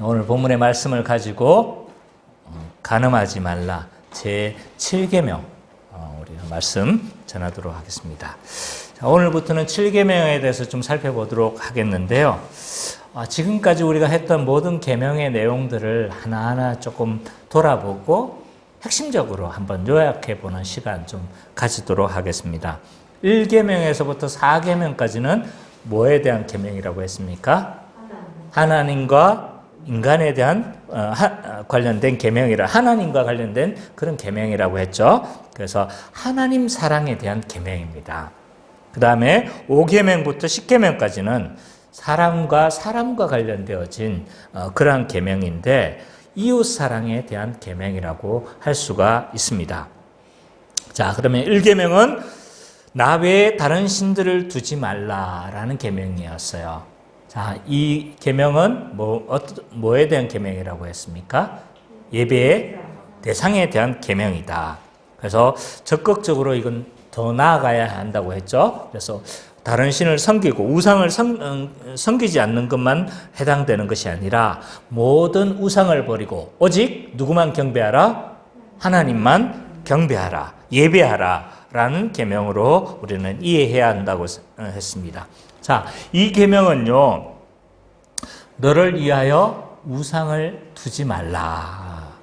오늘 본문의 말씀을 가지고 간음하지 말라 제 7계명 우리가 말씀 전하도록 하겠습니다. 자, 오늘부터는 7계명에 대해서 좀 살펴보도록 하겠는데요. 지금까지 우리가 했던 모든 계명의 내용들을 하나하나 조금 돌아보고 핵심적으로 한번 요약해보는 시간 좀 가지도록 하겠습니다. 1계명에서부터 4계명까지는 뭐에 대한 계명이라고 했습니까? 하나님과 인간에 대한 관련된 계명이라 하나님과 관련된 그런 계명이라고 했죠. 그래서 하나님 사랑에 대한 계명입니다. 그 다음에 5계명부터 10계명까지는 사람과 관련되어진 그러한 계명인데 이웃 사랑에 대한 계명이라고 할 수가 있습니다. 자, 그러면 1계명은 나 외에 다른 신들을 두지 말라라는 계명이었어요. 자, 이 계명은 뭐에 대한 계명이라고 했습니까? 예배의 대상에 대한 계명이다. 그래서 적극적으로 이건 더 나아가야 한다고 했죠. 그래서 다른 신을 섬기고 우상을 섬기지 않는 것만 해당되는 것이 아니라 모든 우상을 버리고 오직 누구만 경배하라? 하나님만 경배하라, 예배하라 라는 계명으로 우리는 이해해야 한다고 했습니다. 자, 이 계명은요, 너를 위하여 우상을 두지 말라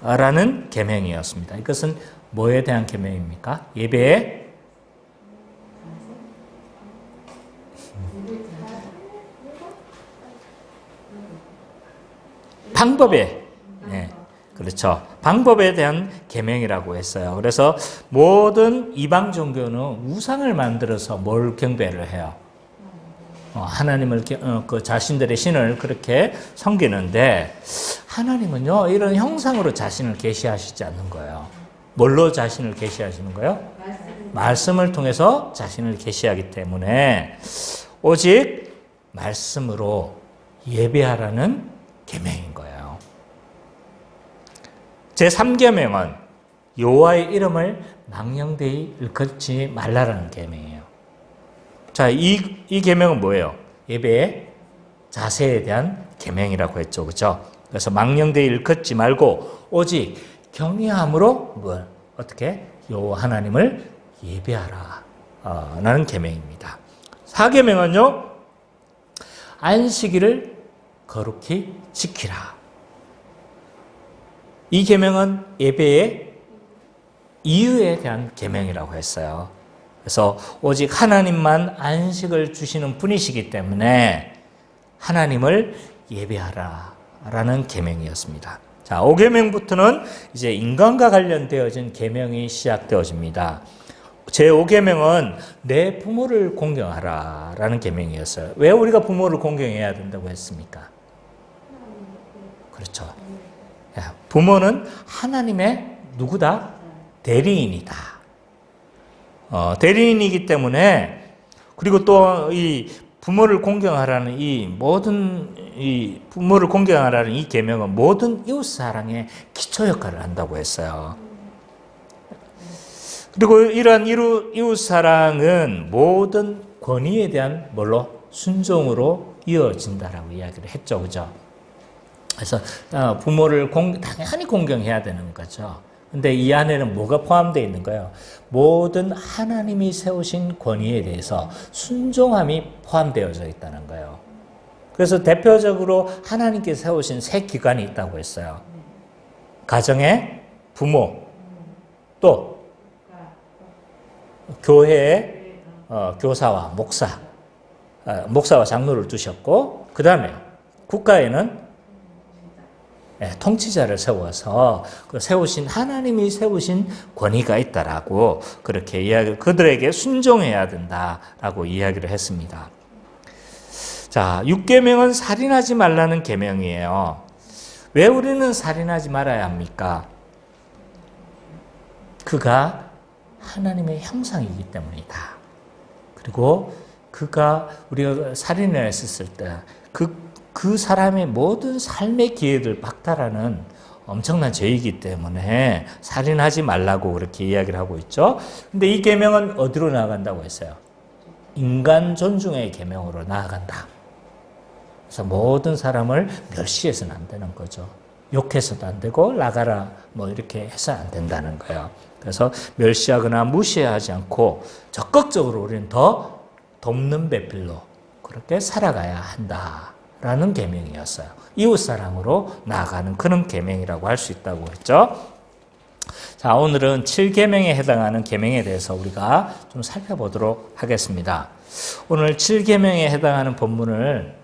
라는 계명이었습니다. 이것은 뭐에 대한 계명입니까? 예배의 방법에, 네, 그렇죠. 방법에 대한 계명이라고 했어요. 그래서 모든 이방 종교는 우상을 만들어서 뭘 경배를 해요? 하나님을 그 자신들의 신을 그렇게 섬기는데 하나님은요 이런 형상으로 자신을 계시하시지 않는 거예요. 뭘로 자신을 계시하시는 거예요? 말씀을 통해서 자신을 계시하기 때문에 오직 말씀으로 예배하라는 계명인 거예요. 제3계명은 여호와의 이름을 망령되이 일컫지 말라라는 계명이에요. 자, 이 계명은 뭐예요? 예배의 자세에 대한 계명이라고 했죠, 그렇죠? 그래서 망령되이 일컫지 말고 오직 경외함으로 어떻게 여호와 하나님을 예배하라 라는 계명입니다. 4계명은요, 안식일을 거룩히 지키라. 이 계명은 예배의 이유에 대한 계명이라고 했어요. 그래서 오직 하나님만 안식을 주시는 분이시기 때문에 하나님을 예배하라 라는 계명이었습니다. 자, 5계명부터는 이제 인간과 관련되어진 계명이 시작되어집니다. 제5계명은 내 부모를 공경하라 라는 계명이었어요. 왜 우리가 부모를 공경해야 된다고 했습니까? 그렇죠. 부모는 하나님의 누구다? 대리인이다. 대리인이기 때문에, 그리고 또 이 부모를 공경하라는 부모를 공경하라는 이 계명은 모든 이웃 사랑의 기초 역할을 한다고 했어요. 그리고 이러한 이웃 사랑은 모든 권위에 대한 순종으로 이어진다라고 이야기를 했죠, 그죠? 그래서 부모를 당연히 공경해야 되는 거죠. 근데 이 안에는 뭐가 포함되어 있는 거예요? 모든 하나님이 세우신 권위에 대해서 순종함이 포함되어져 있다는 거예요. 그래서 대표적으로 하나님께 세우신 세 기관이 있다고 했어요. 가정의 부모, 또 교회의 교사와 목사와 장로를 두셨고, 그 다음에 국가에는 통치자를 세워서 하나님이 세우신 권위가 있다라고 그렇게 그들에게 순종해야 된다라고 이야기를 했습니다. 자, 6계명은 살인하지 말라는 계명이에요. 왜 우리는 살인하지 말아야 합니까? 그가 하나님의 형상이기 때문이다. 그리고 우리가 살인을 했을 때 그 사람의 모든 삶의 기회를 박탈하는 엄청난 죄이기 때문에 살인하지 말라고 그렇게 이야기를 하고 있죠. 근데 이 계명은 어디로 나아간다고 했어요? 인간 존중의 계명으로 나아간다. 그래서 모든 사람을 멸시해서는 안 되는 거죠. 욕해서도 안 되고 나가라 뭐 이렇게 해서 안 된다는 거예요. 그래서 멸시하거나 무시하지 않고 적극적으로 우리는 더 돕는 배필로 그렇게 살아가야 한다라는 계명이었어요. 이웃사랑으로 나아가는 그런 계명이라고 할 수 있다고 그랬죠. 자, 오늘은 7계명에 해당하는 계명에 대해서 우리가 좀 살펴보도록 하겠습니다. 오늘 7계명에 해당하는 본문을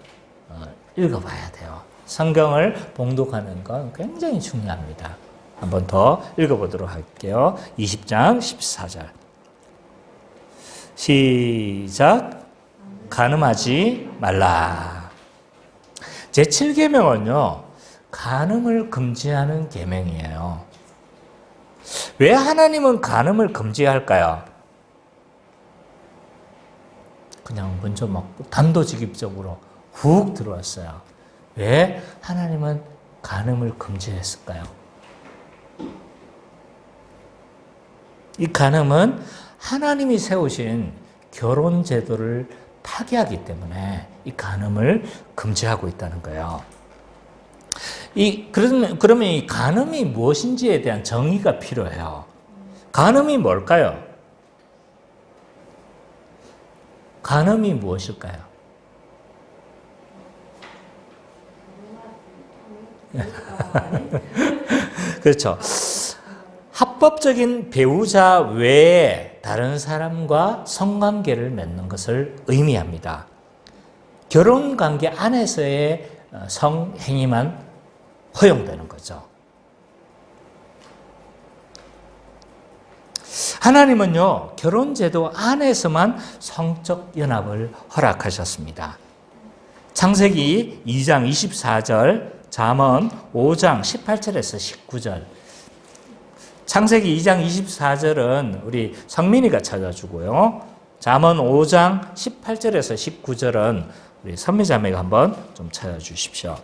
읽어봐야 돼요. 성경을 봉독하는 건 굉장히 중요합니다. 한번 더 읽어보도록 할게요. 20장 14절 시작. 간음하지 말라. 제7계명은요 간음을 금지하는 계명이에요. 왜 하나님은 간음을 금지할까요? 그냥 먼저 막 단도직입적으로 훅 들어왔어요. 왜 하나님은 간음을 금지했을까요? 이 간음은 하나님이 세우신 결혼 제도를 파괴하기 때문에 이 간음을 금지하고 있다는 거예요. 그러면 이 간음이 무엇인지에 대한 정의가 필요해요. 간음이 뭘까요? 간음이 무엇일까요? 그렇죠. 합법적인 배우자 외에 다른 사람과 성관계를 맺는 것을 의미합니다. 결혼관계 안에서의 성행위만 허용되는 거죠. 하나님은요, 결혼제도 안에서만 성적 연합을 허락하셨습니다. 창세기 2장 24절, 잠언 5장 18절에서 19절. 창세기 2장 24절은 우리 성민이가 찾아주고요. 잠언 5장 18절에서 19절은 우리 선미자매가 한번 좀 찾아주십시오.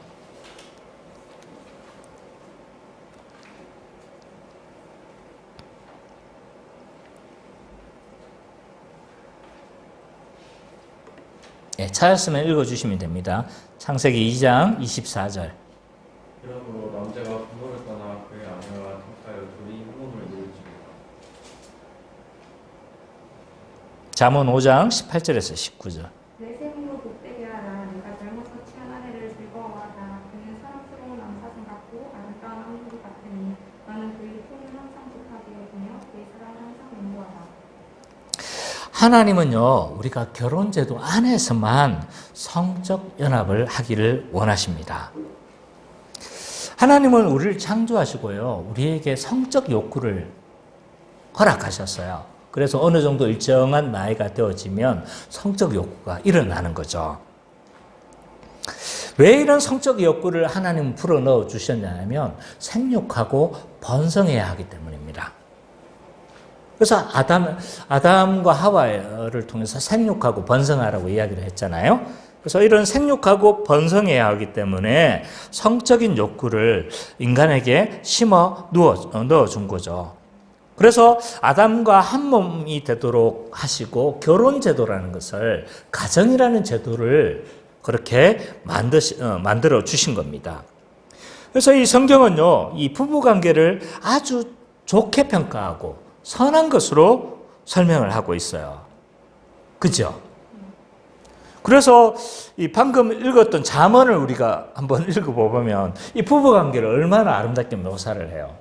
네, 찾았으면 읽어주시면 됩니다. 창세기 2장 24절. 그러므로 남자가 부모를 떠나 그의 아내와 통하여 둘이 몸을 이루지니라. 잠언 5장 18절에서 19절. 내 생으로 복되게 하라. 내가 잘못 거치한 아내를 즐거워하다. 그는 사랑스러운 남사슴 같고 아름다운 황무지 같으니 나는 그의 손을 항상 좋하게 여기며 그의 사랑을 항상 연구하다. 하나님은요, 우리가 결혼제도 안에서만 성적 연합을 하기를 원하십니다. 하나님은 우리를 창조하시고요, 우리에게 성적 욕구를 허락하셨어요. 그래서 어느 정도 일정한 나이가 되어지면 성적 욕구가 일어나는 거죠. 왜 이런 성적 욕구를 하나님은 불어넣어 주셨냐면 생육하고 번성해야 하기 때문입니다. 그래서 아담과 하와를 통해서 생육하고 번성하라고 이야기를 했잖아요. 그래서 이런 생육하고 번성해야 하기 때문에 성적인 욕구를 인간에게 심어 넣어준 거죠. 그래서 아담과 한 몸이 되도록 하시고 결혼제도라는 것을 가정이라는 제도를 그렇게 만들어 주신 겁니다. 그래서 이 성경은요, 이 부부관계를 아주 좋게 평가하고 선한 것으로 설명을 하고 있어요. 그죠? 그래서 이 방금 읽었던 잠언을 우리가 한번 읽어보면 이 부부관계를 얼마나 아름답게 묘사를 해요.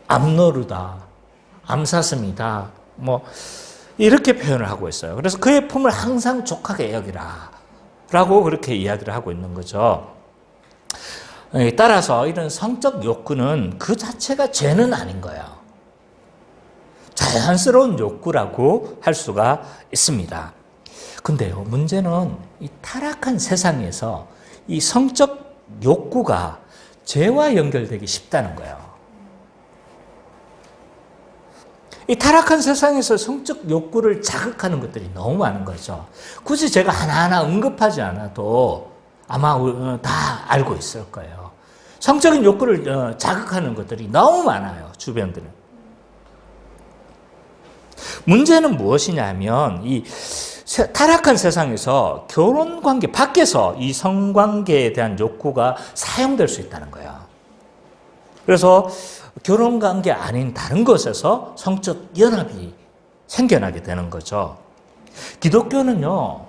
암노루다, 암사슴이다, 뭐 이렇게 표현을 하고 있어요. 그래서 그의 품을 항상 족하게 여기라 라고 그렇게 이야기를 하고 있는 거죠. 따라서 이런 성적 욕구는 그 자체가 죄는 아닌 거예요. 자연스러운 욕구라고 할 수가 있습니다. 근데요, 문제는 이 타락한 세상에서 이 성적 욕구가 죄와 연결되기 쉽다는 거예요. 이 타락한 세상에서 성적 욕구를 자극하는 것들이 너무 많은 거죠. 굳이 제가 하나하나 언급하지 않아도 아마 다 알고 있을 거예요. 성적인 욕구를 자극하는 것들이 너무 많아요, 주변들은. 문제는 무엇이냐면 이 타락한 세상에서 결혼 관계 밖에서 이 성관계에 대한 욕구가 사용될 수 있다는 거예요. 그래서 결혼 관계 아닌 다른 것에서 성적 연합이 생겨나게 되는 거죠. 기독교는요,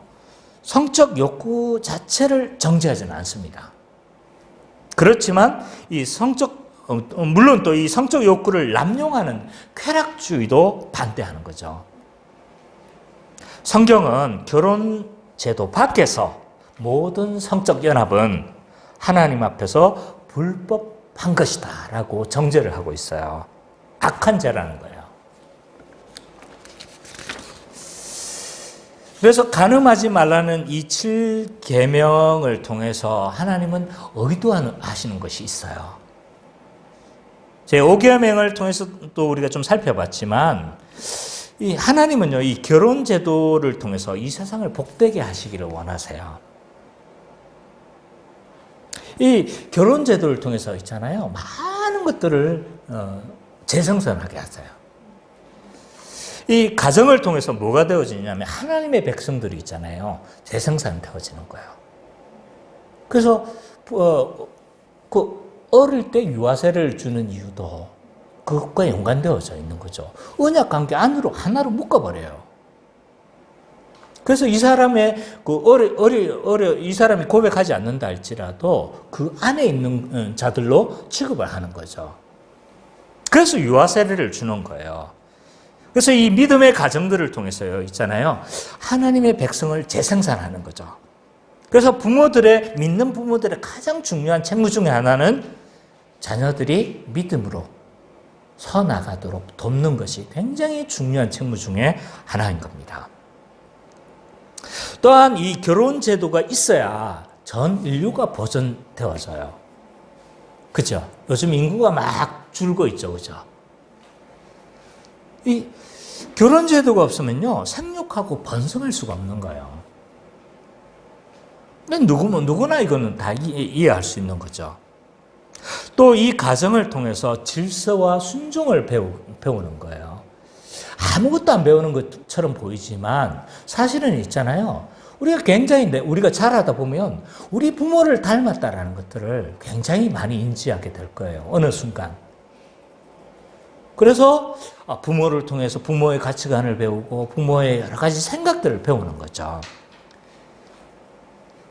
성적 욕구 자체를 정죄하지는 않습니다. 그렇지만 물론 또 이 성적 욕구를 남용하는 쾌락주의도 반대하는 거죠. 성경은 결혼 제도 밖에서 모든 성적 연합은 하나님 앞에서 불법한 것이다 라고 정죄를 하고 있어요. 악한 죄라는 거예요. 그래서 간음하지 말라는 이 7계명을 통해서 하나님은 의도하시는 것이 있어요. 제 5계명을 통해서 또 우리가 좀 살펴봤지만 이 하나님은요, 이 결혼 제도를 통해서 이 세상을 복되게 하시기를 원하세요. 이 결혼 제도를 통해서 있잖아요, 많은 것들을 재생산하게 하세요. 이 가정을 통해서 뭐가 되어지냐면 하나님의 백성들이 있잖아요, 재생산되어지는 거예요. 그래서 어릴 때 유아세를 주는 이유도 그것과 연관되어져 있는 거죠. 언약 관계 안으로 하나로 묶어버려요. 그래서 이 사람의 이 사람이 고백하지 않는다 할지라도 그 안에 있는 자들로 취급을 하는 거죠. 그래서 유아세례를 주는 거예요. 그래서 이 믿음의 가정들을 통해서요, 있잖아요, 하나님의 백성을 재생산하는 거죠. 그래서 믿는 부모들의 가장 중요한 책무 중에 하나는 자녀들이 믿음으로 서나가도록 돕는 것이 굉장히 중요한 책무 중에 하나인 겁니다. 또한 이 결혼 제도가 있어야 전 인류가 보존되어져요. 그죠? 요즘 인구가 막 줄고 있죠. 그죠? 이 결혼 제도가 없으면요, 생육하고 번성할 수가 없는 거예요. 누구나 이거는 다 이해할 수 있는 거죠. 또 이 가정을 통해서 질서와 순종을 배우는 거예요. 아무것도 안 배우는 것처럼 보이지만 사실은 있잖아요, 우리가 자라다 보면 우리 부모를 닮았다라는 것들을 굉장히 많이 인지하게 될 거예요, 어느 순간. 그래서 부모를 통해서 부모의 가치관을 배우고 부모의 여러 가지 생각들을 배우는 거죠.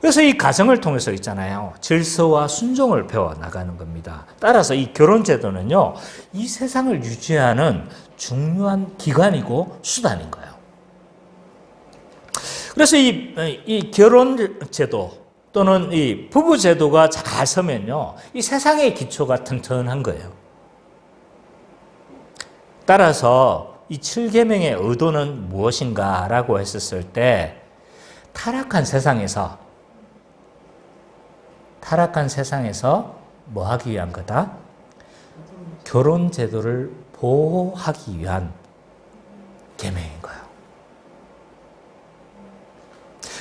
그래서 이 가정을 통해서 있잖아요, 질서와 순종을 배워나가는 겁니다. 따라서 이 결혼제도는요, 이 세상을 유지하는 중요한 기관이고 수단인 거예요. 그래서 이 결혼제도 또는 이 부부제도가 잘 서면요, 이 세상의 기초가 튼튼한 거예요. 따라서 이 7계명의 의도는 무엇인가라고 했었을 때, 타락한 세상에서 뭐 하기 위한 거다? 결혼 제도를 보호하기 위한 계명인 거예요.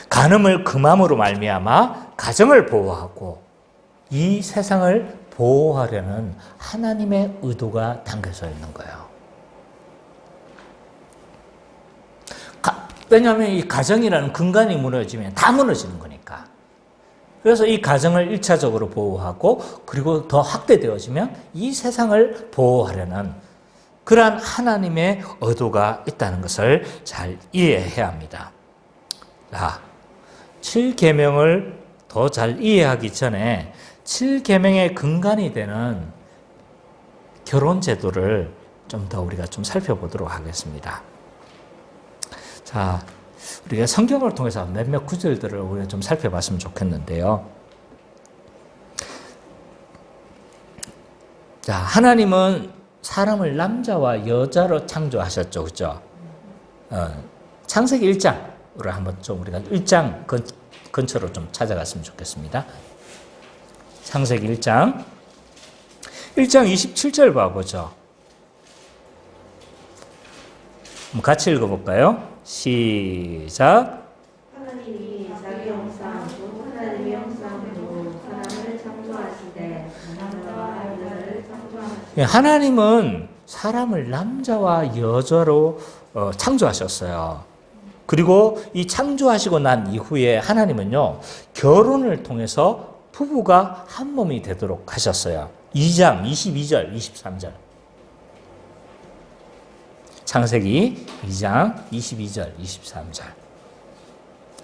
간음을 금함으로 말미암아 가정을 보호하고 이 세상을 보호하려는 하나님의 의도가 담겨져 있는 거예요. 왜냐하면 이 가정이라는 근간이 무너지면 다 무너지는 거니까. 그래서 이 가정을 1차적으로 보호하고 그리고 더 확대되어지면 이 세상을 보호하려는 그러한 하나님의 의도가 있다는 것을 잘 이해해야 합니다. 자, 7계명을 더 잘 이해하기 전에 7계명의 근간이 되는 결혼 제도를 좀 더 우리가 좀 살펴보도록 하겠습니다. 자, 우리가 성경을 통해서 몇몇 구절들을 우리가 좀 살펴봤으면 좋겠는데요. 자, 하나님은 사람을 남자와 여자로 창조하셨죠. 그죠? 창세기 1장으로 한번 좀 우리가 1장 근처로 좀 찾아갔으면 좋겠습니다. 창세기 1장 27절 봐보죠. 같이 읽어볼까요? 시작. 하나님이 자기 형상으로 하나님의 형상으로 사람을 창조하시되 남자와 여자를 창조하시되. 하나님은 사람을 남자와 여자로 창조하셨어요. 그리고 이 창조하시고 난 이후에 하나님은요, 결혼을 통해서 부부가 한 몸이 되도록 하셨어요. 2장 22절, 23절. 창세기 2장 22절, 23절.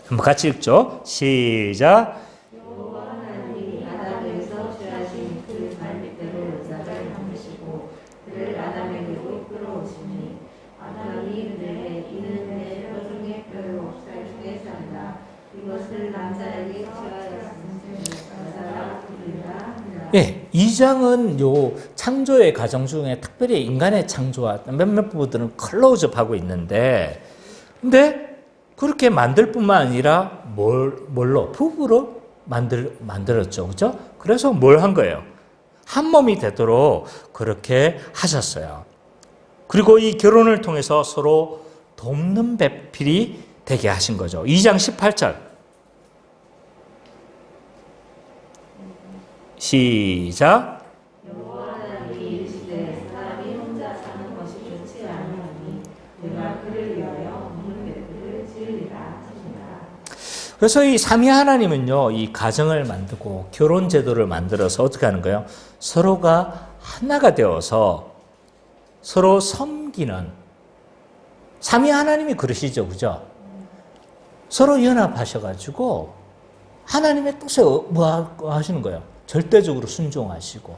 한번 같이 읽죠. 시작. 여호와 하나님이 아담에게서 취하신 그 발밑대로 여자를 만드시고 그를 아담에게로 끌어오시니 아담이 그들에게 이는 내 뼈 중에 뼈요 살 중에 살이라 이것을 남자에게 취하였으니 여자라 부르리라 하니라. 예, 2장은 요 창조의 과정 중에 특별히 인간의 창조와 몇몇 부분들은 클로즈업하고 있는데, 근데 그렇게 만들 뿐만 아니라 뭘로? 부부로 만들었죠. 그죠? 그래서 뭘 한 거예요? 한 몸이 되도록 그렇게 하셨어요. 그리고 이 결혼을 통해서 서로 돕는 배필이 되게 하신 거죠. 2장 18절. 시작. 여호와 하나님이 이르시되 사람이 혼자 사는 것이 좋지 아니하니 내가 그를 위하여 돕는 배틀을 지으리라 하시니라. 그래서 이 삼위 하나님은요, 이 가정을 만들고 결혼 제도를 만들어서 어떻게 하는 거예요? 서로가 하나가 되어서 서로 섬기는, 삼위 하나님이 그러시죠, 그죠? 서로 연합하셔가지고 하나님의 뜻에 뭐 하시는 거예요? 절대적으로 순종하시고.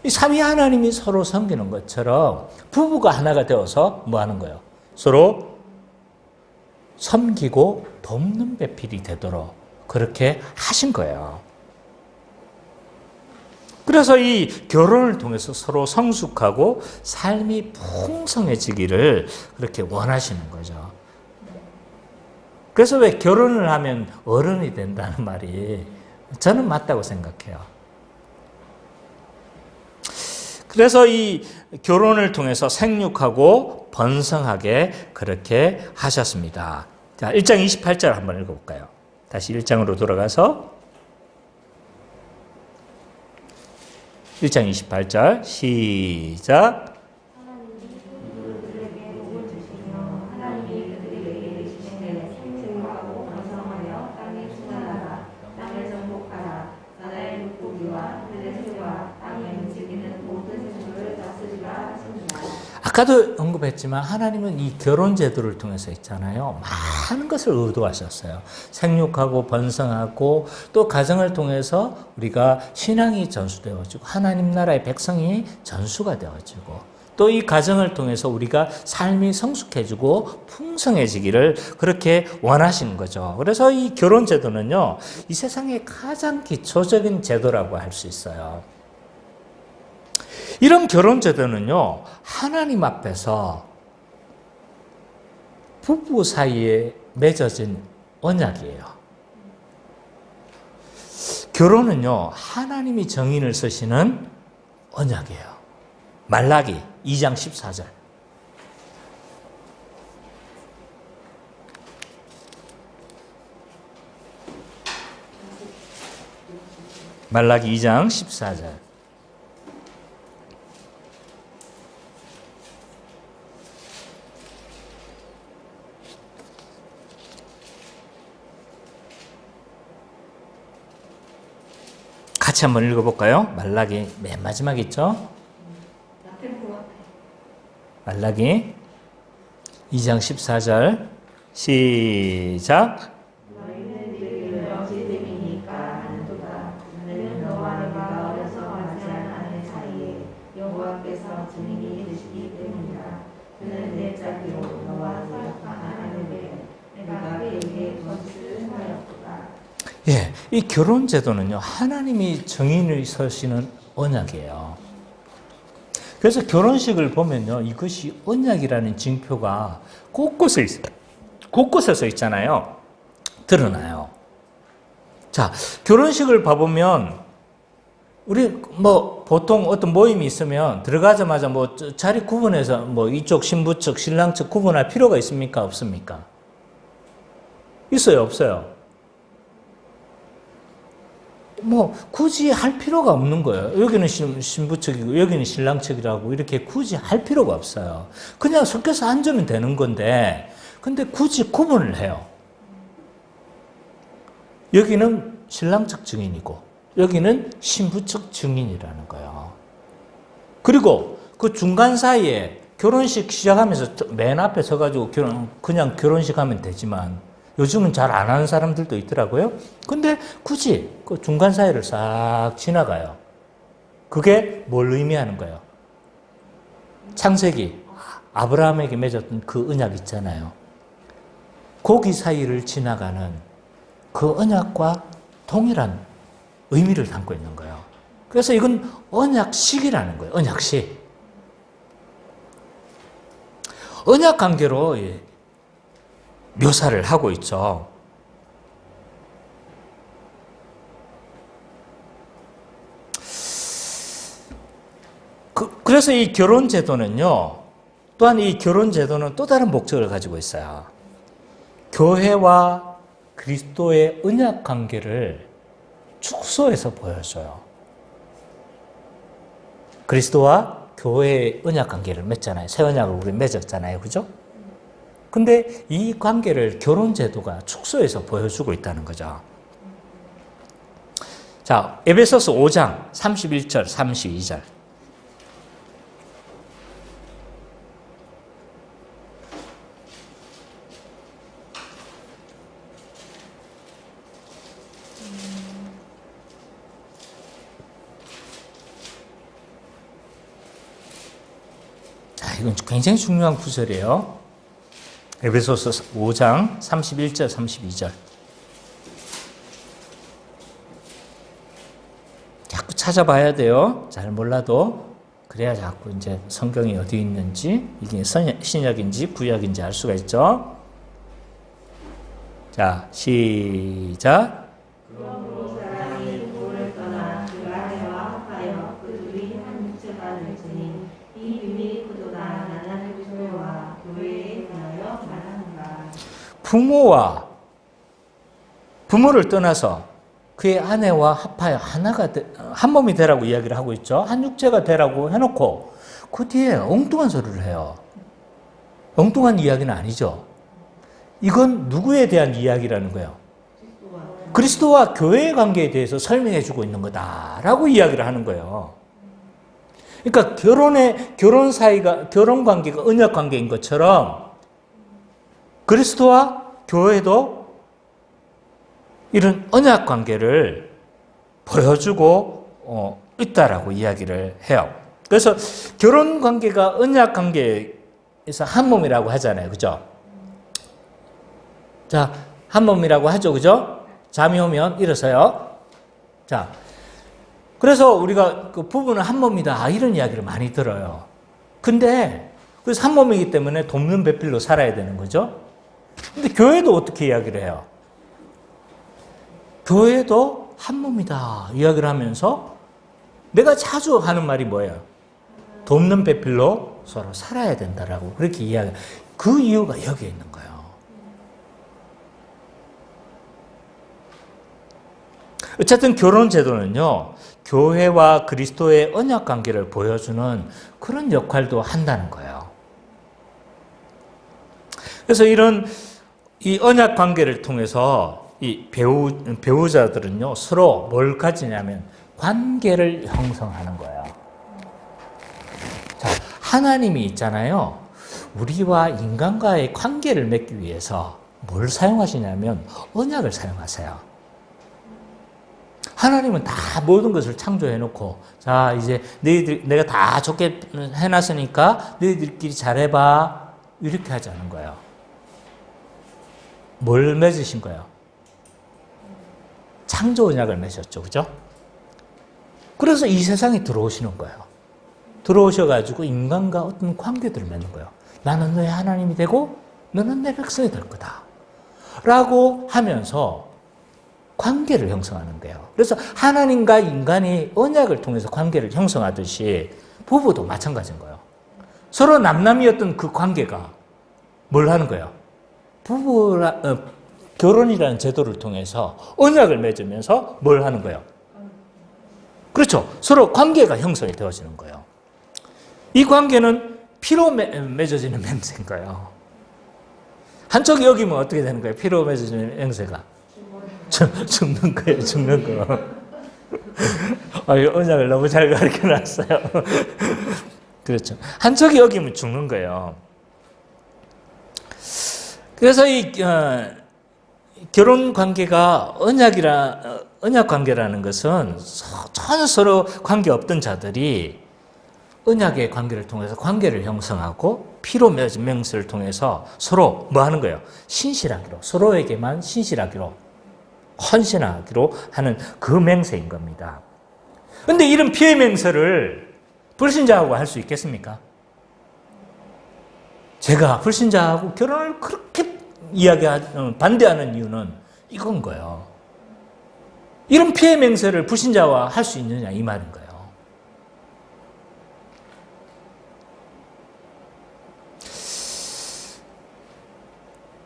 이 삼위 하나님이 서로 섬기는 것처럼 부부가 하나가 되어서 뭐 하는 거예요? 서로 섬기고 돕는 배필이 되도록 그렇게 하신 거예요. 그래서 이 결혼을 통해서 서로 성숙하고 삶이 풍성해지기를 그렇게 원하시는 거죠. 그래서 왜 결혼을 하면 어른이 된다는 말이 저는 맞다고 생각해요. 그래서 이 결혼을 통해서 생육하고 번성하게 그렇게 하셨습니다. 자, 1장 28절 한번 읽어볼까요? 다시 1장으로 돌아가서 1장 28절 시작. 하나님이 그들에게 복을 주시며 하나님이 그들에게 이르시되 생육하고 번성하여 땅에 충만하라 땅을 정복하라 바다의 물고기와 들의 새와 땅에 움직이는 모든 생물을 다스리라 하시니라. 아까도 언급했지만 하나님은 이 결혼 제도를 통해서 있잖아요. 많은 것을 의도하셨어요. 생육하고 번성하고 또 가정을 통해서 우리가 신앙이 전수되어지고 하나님 나라의 백성이 전수가 되어지고 또 이 가정을 통해서 우리가 삶이 성숙해지고 풍성해지기를 그렇게 원하시는 거죠. 그래서 이 결혼 제도는요, 이 세상의 가장 기초적인 제도라고 할 수 있어요. 이런 결혼 제도는요, 하나님 앞에서 부부 사이에 맺어진 언약이에요. 결혼은요, 하나님이 정인을 쓰시는 언약이에요. 말라기 2장 14절. 말라기 2장 14절. 같이 한번 읽어볼까요? 말라기 맨 마지막 있죠? 말라기 2장 14절 시작. 너희는 이르기를 어찌됨이니까 하는도다. 너는 너와 내가 어려서 하지 않은 사이에 여호와께서 증인이 되시기 때문이라. 그는 내 자기로 너와 사역한 하나님을 내가 그에게 거짓을 하였도다. 예, 이 결혼 제도는요, 하나님이 정인을 서시는 언약이에요. 그래서 결혼식을 보면요, 이것이 언약이라는 징표가 곳곳에 있잖아요. 드러나요. 자, 결혼식을 봐보면, 우리 뭐 보통 어떤 모임이 있으면 들어가자마자 뭐 자리 구분해서 뭐 이쪽 신부 측, 신랑 측 구분할 필요가 있습니까? 없습니까? 있어요, 없어요? 뭐 굳이 할 필요가 없는 거예요. 여기는 신부 측이고 여기는 신랑 측이라고 이렇게 굳이 할 필요가 없어요. 그냥 섞여서 앉으면 되는 건데 근데 굳이 구분을 해요. 여기는 신랑 측 증인이고 여기는 신부 측 증인이라는 거예요. 그리고 그 중간 사이에 결혼식 시작하면서 맨 앞에 서가지고 그냥 결혼식 하면 되지만 요즘은 잘 안 하는 사람들도 있더라고요. 근데 굳이 그 중간 사이를 싹 지나가요. 그게 뭘 의미하는 거예요? 창세기 아브라함에게 맺었던 그 언약 있잖아요. 거기 사이를 지나가는 그 언약과 동일한 의미를 담고 있는 거예요. 그래서 이건 언약식이라는 거예요. 언약식. 언약 관계로 묘사를 하고 있죠. 그래서 이 결혼 제도는요, 또한 이 결혼 제도는 또 다른 목적을 가지고 있어요. 교회와 그리스도의 언약 관계를 축소해서 보여줘요. 그리스도와 교회의 언약 관계를 맺잖아요. 새 언약을 우리 맺었잖아요. 그죠? 근데 이 관계를 결혼 제도가 축소해서 보여주고 있다는 거죠. 자, 에베소서 5장 31절, 32절. 자, 이건 굉장히 중요한 구절이에요. 에베소서 5장 31절, 32절. 자꾸 찾아봐야 돼요. 잘 몰라도. 그래야 자꾸 이제 성경이 어디 있는지, 이게 신약인지 구약인지 알 수가 있죠. 자, 시작. 그러므로 사람이 부모를 떠나 그 아내와 합하여 그 둘이 한 육체가 될지니 이 비밀이 크도다. 나는 그리스도와 교회에 대하여 말하는가. 부모를 떠나서 그의 아내와 합하여 한 몸이 되라고 이야기를 하고 있죠. 한 육체가 되라고 해놓고 그 뒤에 엉뚱한 소리를 해요. 엉뚱한 이야기는 아니죠. 이건 누구에 대한 이야기라는 거예요? 그리스도와 교회의 관계에 대해서 설명해 주고 있는 거다라고 이야기를 하는 거예요. 그러니까 결혼 관계가 언약 관계인 것처럼 그리스도와 교회도 이런 언약 관계를 보여주고 있다라고 이야기를 해요. 그래서 결혼 관계가 언약 관계에서 한 몸이라고 하잖아요. 그죠? 자, 한 몸이라고 하죠. 그죠? 잠이 오면 일어서요. 자, 그래서 우리가 그 부부는 한 몸이다. 이런 이야기를 많이 들어요. 근데 그래서 한 몸이기 때문에 돕는 배필로 살아야 되는 거죠. 근데 교회도 어떻게 이야기를 해요? 교회도 한 몸이다 이야기를 하면서 내가 자주 하는 말이 뭐예요? 돕는 배필로 서로 살아야 된다라고 그렇게 이야기. 그 이유가 여기에 있는 거예요. 어쨌든 결혼 제도는요, 교회와 그리스도의 언약 관계를 보여주는 그런 역할도 한다는 거예요. 그래서 이 언약 관계를 통해서 이 배우자들은요, 서로 뭘 가지냐면 관계를 형성하는 거예요. 자, 하나님이 있잖아요. 우리와 인간과의 관계를 맺기 위해서 뭘 사용하시냐면 언약을 사용하세요. 하나님은 다 모든 것을 창조해 놓고, 자, 이제 내가 다 좋게 해놨으니까 너희들끼리 잘해봐. 이렇게 하지 않은 거예요. 뭘 맺으신 거예요? 창조 언약을 맺었죠. 그죠? 그래서 이 세상에 들어오시는 거예요. 들어오셔가지고 인간과 어떤 관계들을 맺는 거예요. 나는 너의 하나님이 되고 너는 내 백성이 될 거다. 라고 하면서 관계를 형성하는 거예요. 그래서 하나님과 인간이 언약을 통해서 관계를 형성하듯이 부부도 마찬가지인 거예요. 서로 남남이었던 그 관계가 뭘 하는 거예요? 결혼이라는 제도를 통해서 언약을 맺으면서 뭘 하는 거예요? 그렇죠. 서로 관계가 형성이 되어지는 거예요. 이 관계는 피로 맺어지는 맹세인 거예요. 한쪽이 여기면 어떻게 되는 거예요? 피로 맺어지는 맹세가 죽는 거예요. 죽는 거. 언약을 너무 잘 가르쳐 놨어요. 그렇죠. 한쪽이 여기면 죽는 거예요. 그래서 이 결혼 관계가 언약 관계라는 것은 전혀 서로 관계 없던 자들이 언약의 관계를 통해서 관계를 형성하고 피로 맺은 맹세를 통해서 서로 뭐 하는 거예요? 신실하기로, 서로에게만 신실하기로, 헌신하기로 하는 그 맹세인 겁니다. 그런데 이런 피의 맹세를 불신자하고 할 수 있겠습니까? 제가 불신자하고 결혼을 그렇게 반대하는 이유는 이건 거예요. 이런 피의 맹세를 불신자와 할 수 있느냐 이 말인 거예요.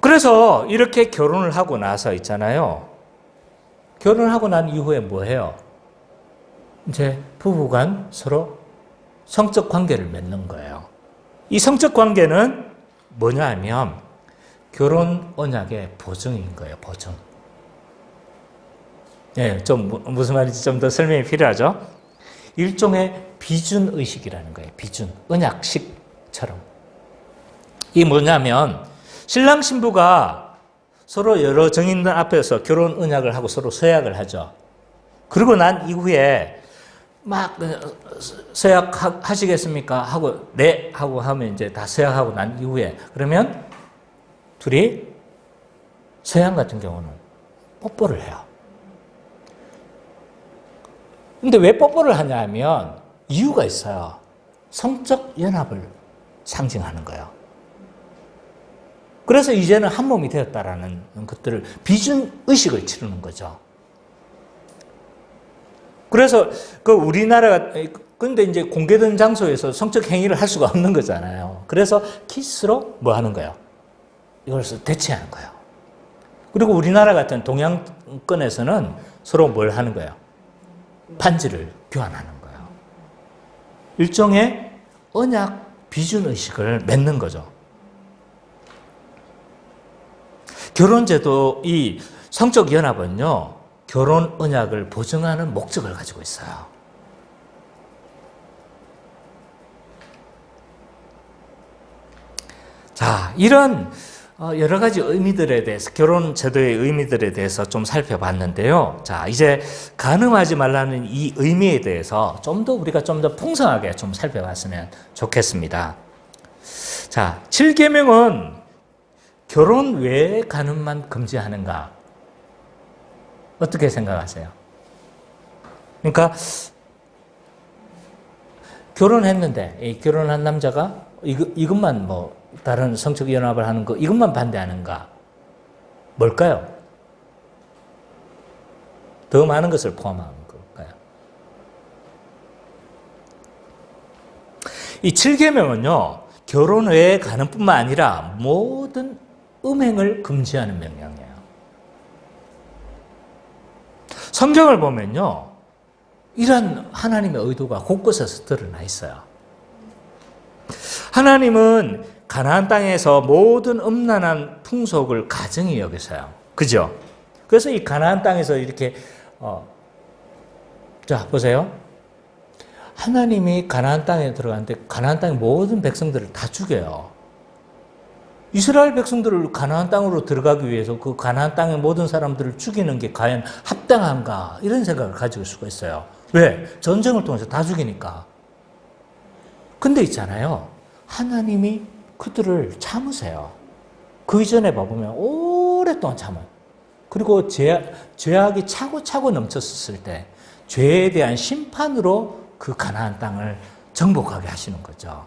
그래서 이렇게 결혼을 하고 나서 있잖아요. 결혼을 하고 난 이후에 뭐 해요? 이제 부부간 서로 성적 관계를 맺는 거예요. 이 성적 관계는 뭐냐 하면 결혼 언약의 보증인 거예요. 보증. 예, 좀 무슨 말인지 좀 더 설명이 필요하죠? 일종의 비준 의식이라는 거예요. 비준. 언약식처럼. 이게 뭐냐면 신랑 신부가 서로 여러 정인들 앞에서 결혼 언약을 하고 서로 서약을 하죠. 그러고 난 이후에 막 서약하시겠습니까? 하고 네 하고 하면 이제 다 서약하고 난 이후에 그러면 둘이 서양 같은 경우는 뽀뽀를 해요. 근데 왜 뽀뽀를 하냐 하면 이유가 있어요. 성적 연합을 상징하는 거예요. 그래서 이제는 한 몸이 되었다라는 것들을 비준 의식을 치르는 거죠. 그래서 그 우리나라가 근데 이제 공개된 장소에서 성적 행위를 할 수가 없는 거잖아요. 그래서 키스로 뭐 하는 거예요? 이것을 대체하는 거예요. 그리고 우리나라 같은 동양권에서는 서로 뭘 하는 거예요? 반지를 교환하는 거예요. 일종의 언약 비준 의식을 맺는 거죠. 결혼제도 이 성적 연합은요. 결혼 언약을 보증하는 목적을 가지고 있어요. 자, 이런 여러 가지 의미들에 대해서 결혼 제도의 의미들에 대해서 좀 살펴봤는데요. 자, 이제 간음하지 말라는 이 의미에 대해서 좀 더 우리가 좀 더 풍성하게 좀 살펴봤으면 좋겠습니다. 자, 7계명은 결혼 외에 간음만 금지하는가? 어떻게 생각하세요? 그러니까 결혼했는데 이 결혼한 남자가 이것만 뭐 다른 성적 연합을 하는 거 이것만 반대하는가? 뭘까요? 더 많은 것을 포함한 걸까요? 이 7계명은요. 결혼 외에 간음뿐만 아니라 모든 음행을 금지하는 명령이에요. 성경을 보면요. 이런 하나님의 의도가 곳곳에서 드러나 있어요. 하나님은 가나안 땅에서 모든 음란한 풍속을 가증히 여기서요. 그죠? 그래서 이 가나안 땅에서 이렇게 자 보세요. 하나님이 가나안 땅에 들어갔는데 가나안 땅의 모든 백성들을 다 죽여요. 이스라엘 백성들을 가나안 땅으로 들어가기 위해서 그 가나안 땅의 모든 사람들을 죽이는 게 과연 합당한가 이런 생각을 가질 수가 있어요. 왜? 전쟁을 통해서 다 죽이니까. 근데 있잖아요. 하나님이 그들을 참으세요. 그 이전에 봐보면 오랫동안 참아요. 그리고 죄악이 차고차고 넘쳤을 때 죄에 대한 심판으로 그 가나안 땅을 정복하게 하시는 거죠.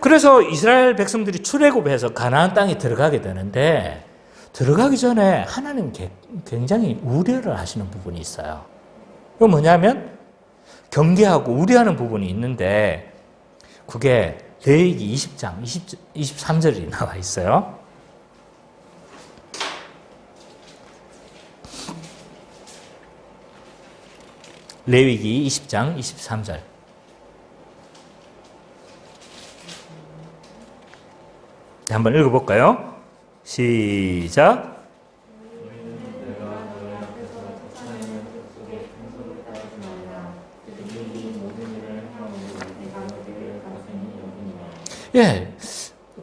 그래서 이스라엘 백성들이 출애굽해서 가나안 땅에 들어가게 되는데 들어가기 전에 하나님 굉장히 우려를 하시는 부분이 있어요. 그게 뭐냐면 경계하고 우려하는 부분이 있는데 그게 레위기 20장 23절이 나와 있어요. 레위기 20장 23절. 한번 읽어볼까요? 시작. 예,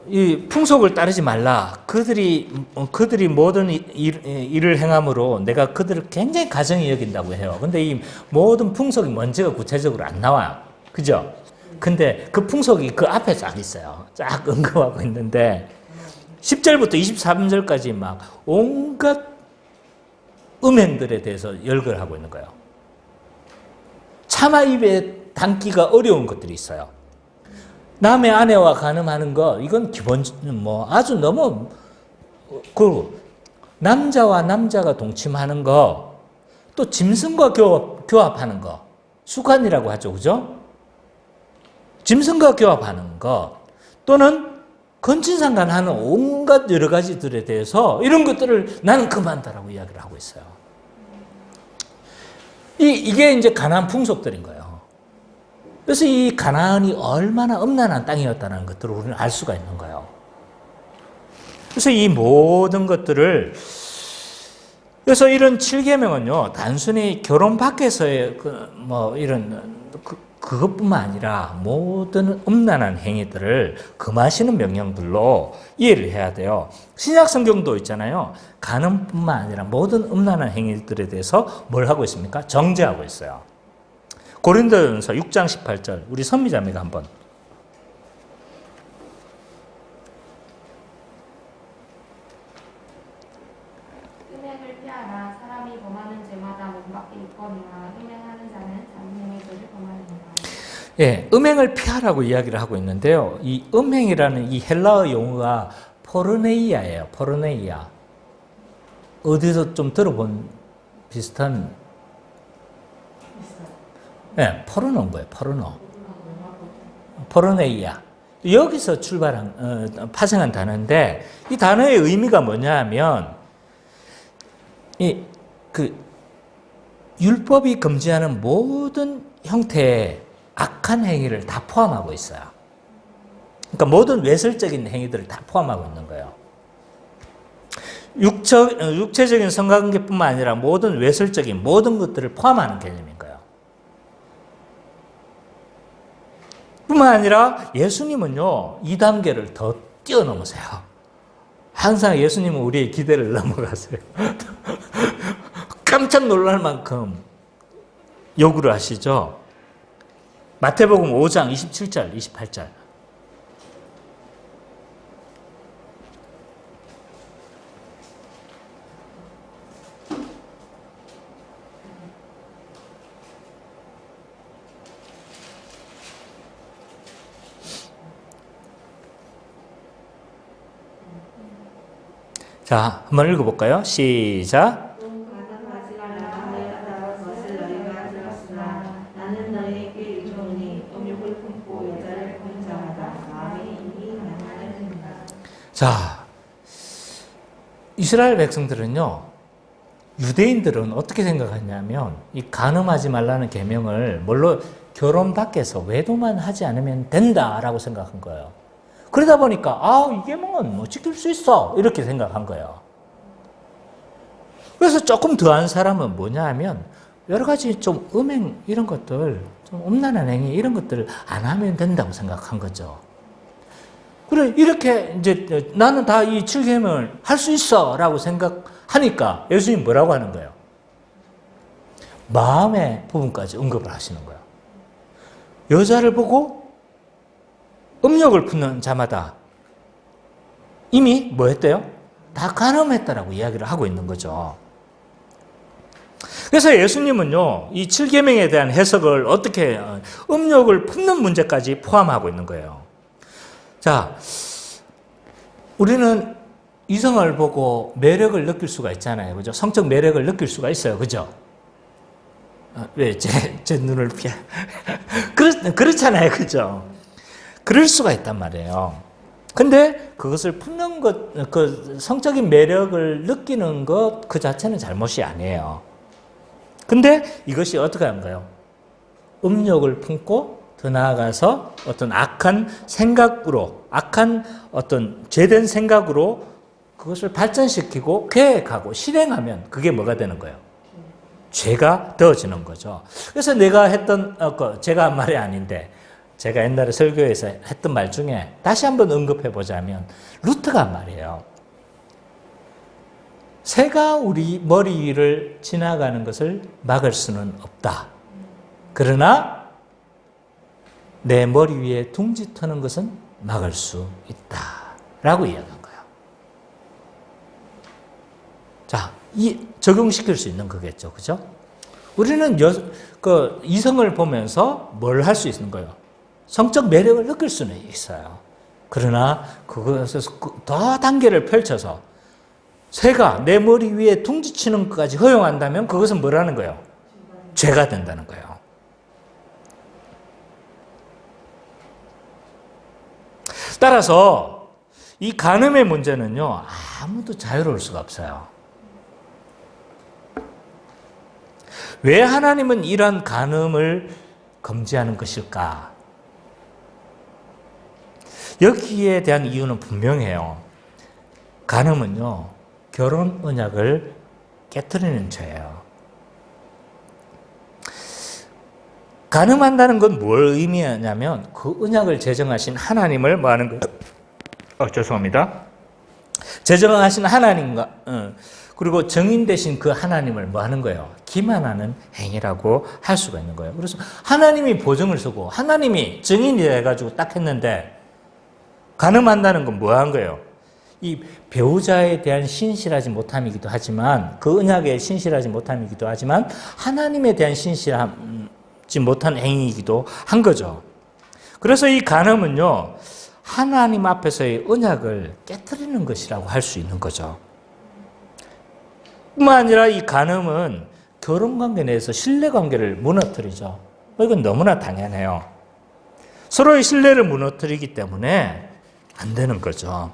이 풍속을 따르지 말라. 그들이 모든 일을 행함으로 내가 그들을 굉장히 가정히 여긴다고 해요. 근데 이 모든 풍속이 뭔지가 구체적으로 안 나와요. 그죠? 근데 그 풍속이 그 앞에 쫙 있어요. 쫙 언급하고 있는데 10절부터 23절까지 막 온갖 음행들에 대해서 열거하고 있는 거예요. 차마 입에 담기가 어려운 것들이 있어요. 남의 아내와 간음하는 거, 이건 기본, 아주 너무, 남자와 남자가 동침하는 거, 또 짐승과 교합하는 거, 수관이라고 하죠. 그죠? 짐승과 교합하는 거, 또는 건친상간하는 온갖 여러 가지들에 대해서 이런 것들을 나는 금한다라고 이야기를 하고 있어요. 이게 이제 가나안 풍속들인 거예요. 그래서 이 가나안이 얼마나 음란한 땅이었다는 것들을 우리는 알 수가 있는 거예요. 그래서 이 모든 것들을, 그래서 이런 7계명은요, 단순히 결혼 밖에서의 그것뿐만 아니라 모든 음란한 행위들을 금하시는 명령들로 이해를 해야 돼요. 신약 성경도 있잖아요. 간음뿐만 아니라 모든 음란한 행위들에 대해서 뭘 하고 있습니까? 정죄하고 있어요. 고린도전서 6장 18절, 우리 선미자매가 한번. 음행을 피하라. 사람이 범하는 죄마다 몸밖에 있거니와 음행하는 자는 자기의 죄를 범하느니라. 예, 음행을 피하라고 이야기를 하고 있는데요. 이 음행이라는 이 헬라어 용어가 포르네이아예요. 포르네이아. 어디서 좀 들어본 비슷한, 네, 포르노인 거예요. 포르노. 포르네이아. 여기서 파생한 단어인데, 이 단어의 의미가 뭐냐 하면, 율법이 금지하는 모든 형태의 악한 행위를 다 포함하고 있어요. 그러니까 모든 외설적인 행위들을 다 포함하고 있는 거예요. 육체적인 성관계뿐만 아니라 모든 외설적인 모든 것들을 포함하는 개념인 거예요. 뿐만 아니라 예수님은요, 2단계를 더 뛰어넘으세요. 항상 예수님은 우리의 기대를 넘어가세요. 깜짝 놀랄 만큼 요구를 하시죠. 마태복음 5장 27절, 28절. 자, 한번 읽어볼까요? 시작. 가담하지 말라. 내가 다른 것을 너희가 들었으나 나는 너희에게 이르노니 음욕을 품고 여자를 본 자마다 마음이 이미 가난하여진다. 자, 이스라엘 백성들은요, 유대인들은 어떻게 생각하냐면 이 간음하지 말라는 계명을 뭘로 결혼 밖에서 외도만 하지 않으면 된다라고 생각한 거예요. 그러다 보니까 이 계명은 뭐 지킬 수 있어 이렇게 생각한 거예요. 그래서 조금 더한 사람은 뭐냐 하면 여러 가지 좀 음행 이런 것들, 좀 음란한 행위 이런 것들을 안 하면 된다고 생각한 거죠. 그래 이렇게 이제 나는 다 이 7계명을 할 수 있어라고 생각하니까 예수님 뭐라고 하는 거예요? 마음의 부분까지 언급을 하시는 거예요. 여자를 보고 음욕을 품는 자마다 이미 뭐 했대요? 다 간음했다라고 이야기를 하고 있는 거죠. 그래서 예수님은요, 이 7계명에 대한 해석을 어떻게 음욕을 품는 문제까지 포함하고 있는 거예요. 자, 우리는 이성을 보고 매력을 느낄 수가 있잖아요. 그죠? 성적 매력을 느낄 수가 있어요. 그죠? 왜 제 눈을 피해? 그렇잖아요. 그죠? 그럴 수가 있단 말이에요. 근데 그것을 품는 것, 그 성적인 매력을 느끼는 것 그 자체는 잘못이 아니에요. 근데 이것이 어떻게 한가요? 음욕을 품고 더 나아가서 어떤 악한 생각으로, 악한 어떤 죄된 생각으로 그것을 발전시키고 계획하고 실행하면 그게 뭐가 되는 거예요? 죄가 되어지는 거죠. 그래서 내가 했던, 제가 한 말이 아닌데, 제가 옛날에 설교에서 했던 말 중에 다시 한번 언급해 보자면, 루트가 한 말이에요. 새가 우리 머리 위를 지나가는 것을 막을 수는 없다. 그러나 내 머리 위에 둥지 터는 것은 막을 수 있다. 라고 이야기한 거예요. 자, 적용시킬 수 있는 거겠죠. 그죠? 우리는 이성을 보면서 뭘 할 수 있는 거예요? 성적 매력을 느낄 수는 있어요. 그러나 그것에서 더 단계를 펼쳐서 새가 내 머리 위에 둥지치는 것까지 허용한다면 그것은 뭐라는 거예요? 죄가 된다는 거예요. 따라서 이 간음의 문제는요, 아무도 자유로울 수가 없어요. 왜 하나님은 이런 간음을 금지하는 것일까? 여기에 대한 이유는 분명해요. 간음은요, 결혼 언약을 깨트리는 죄예요. 간음한다는 건 뭘 의미하냐면 그 언약을 제정하신 하나님을 뭐 하는 거예요? 죄송합니다. 제정하신 하나님과 그리고 정인 되신 그 하나님을 뭐 하는 거예요? 기만하는 행위라고 할 수가 있는 거예요. 그래서 하나님이 보증을 서고 하나님이 정인이 돼가지고 딱 했는데 간음한다는 건 뭐 한 거예요? 이 배우자에 대한 신실하지 못함이기도 하지만 그 언약에 신실하지 못함이기도 하지만 하나님에 대한 신실하지 못한 행위이기도 한 거죠. 그래서 이 간음은요, 하나님 앞에서의 언약을 깨트리는 것이라고 할 수 있는 거죠. 뿐만 아니라 이 간음은 결혼관계 내에서 신뢰관계를 무너뜨리죠. 이건 너무나 당연해요. 서로의 신뢰를 무너뜨리기 때문에 안 되는 거죠.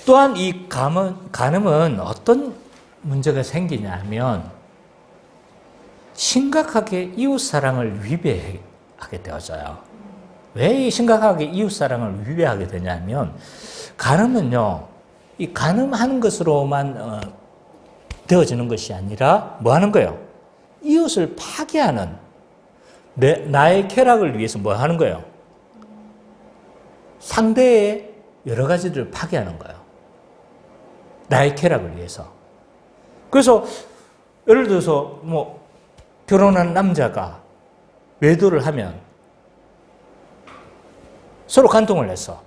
또한 이 간음은 어떤 문제가 생기냐면 심각하게 이웃사랑을 위배하게 되어져요. 왜 심각하게 이웃사랑을 위배하게 되냐면 간음은요, 이 간음하는 것으로만 되어지는 것이 아니라 뭐 하는 거예요? 이웃을 파괴하는 나의 쾌락을 위해서 뭐 하는 거예요? 상대의 여러 가지들을 파괴하는 거예요. 나의 쾌락을 위해서. 그래서 예를 들어서 뭐 결혼한 남자가 외도를 하면 서로 간통을 했어.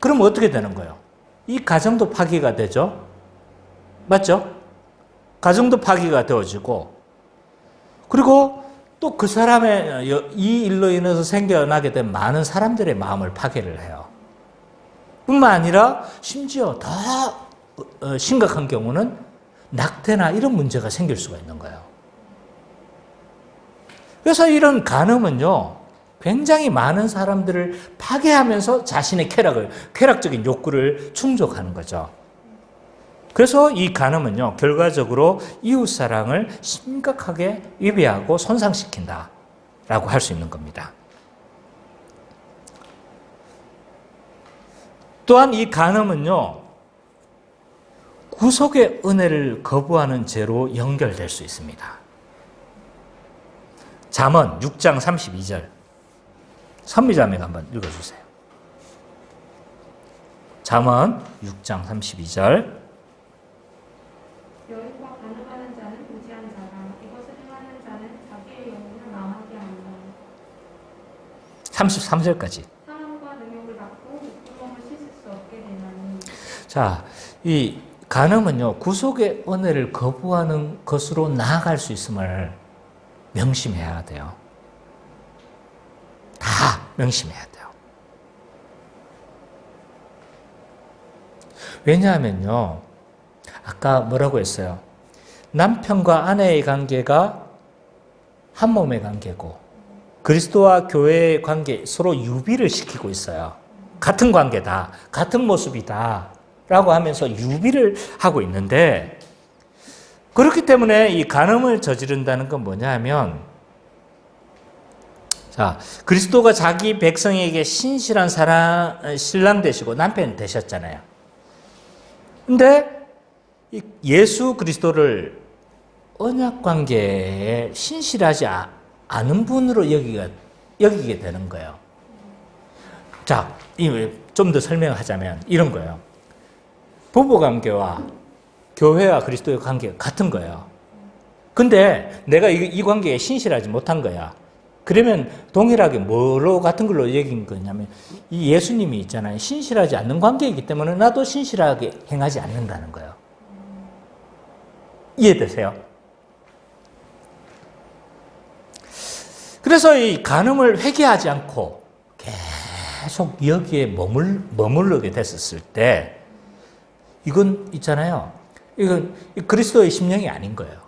그럼 어떻게 되는 거예요? 이 가정도 파괴가 되죠. 맞죠? 가정도 파괴가 되어지고 그리고 또 그 사람의 이 일로 인해서 생겨나게 된 많은 사람들의 마음을 파괴를 해요. 뿐만 아니라 심지어 더 심각한 경우는 낙태나 이런 문제가 생길 수가 있는 거예요. 그래서 이런 간음은요, 굉장히 많은 사람들을 파괴하면서 자신의 쾌락적인 욕구를 충족하는 거죠. 그래서 이 간음은요, 결과적으로 이웃사랑을 심각하게 위배하고 손상시킨다라고 할 수 있는 겁니다. 또한 이 간음은요, 구속의 은혜를 거부하는 죄로 연결될 수 있습니다. 잠언 6장 32절. 선미자매가 한번 읽어주세요. 잠언 6장 32절. 여인과 간음하는 자는 무지한 자라. 이것을 행하는 자는 자기의 영혼을 망하게 한다. 33절까지. 사람과 능욕을 받고 목구멍을 씻을 수 없게 되나니. 자, 이 간음은요, 구속의 은혜를 거부하는 것으로 나아갈 수 있음을 명심해야 돼요. 다 명심해야 돼요. 왜냐하면요, 아까 뭐라고 했어요? 남편과 아내의 관계가 한 몸의 관계고 그리스도와 교회의 관계 서로 유비를 시키고 있어요. 같은 관계다, 같은 모습이다 라고 하면서 유비를 하고 있는데, 그렇기 때문에 이 간음을 저지른다는 건 뭐냐면 자, 그리스도가 자기 백성에게 신실한 신랑 되시고 남편 되셨잖아요. 근데 예수 그리스도를 언약 관계에 신실하지 않은 분으로 여기게 되는 거예요. 자, 좀 더 설명하자면 이런 거예요. 부부 관계와 교회와 그리스도의 관계가 같은 거예요. 근데 내가 이 관계에 신실하지 못한 거야. 그러면 동일하게 뭐로 같은 걸로 여긴 거냐면 이 예수님이 있잖아요. 신실하지 않는 관계이기 때문에 나도 신실하게 행하지 않는다는 거예요. 이해되세요? 그래서 이 간음을 회개하지 않고 계속 여기에 머무르게 됐었을 때 이건 있잖아요. 이건 그리스도의 심령이 아닌 거예요.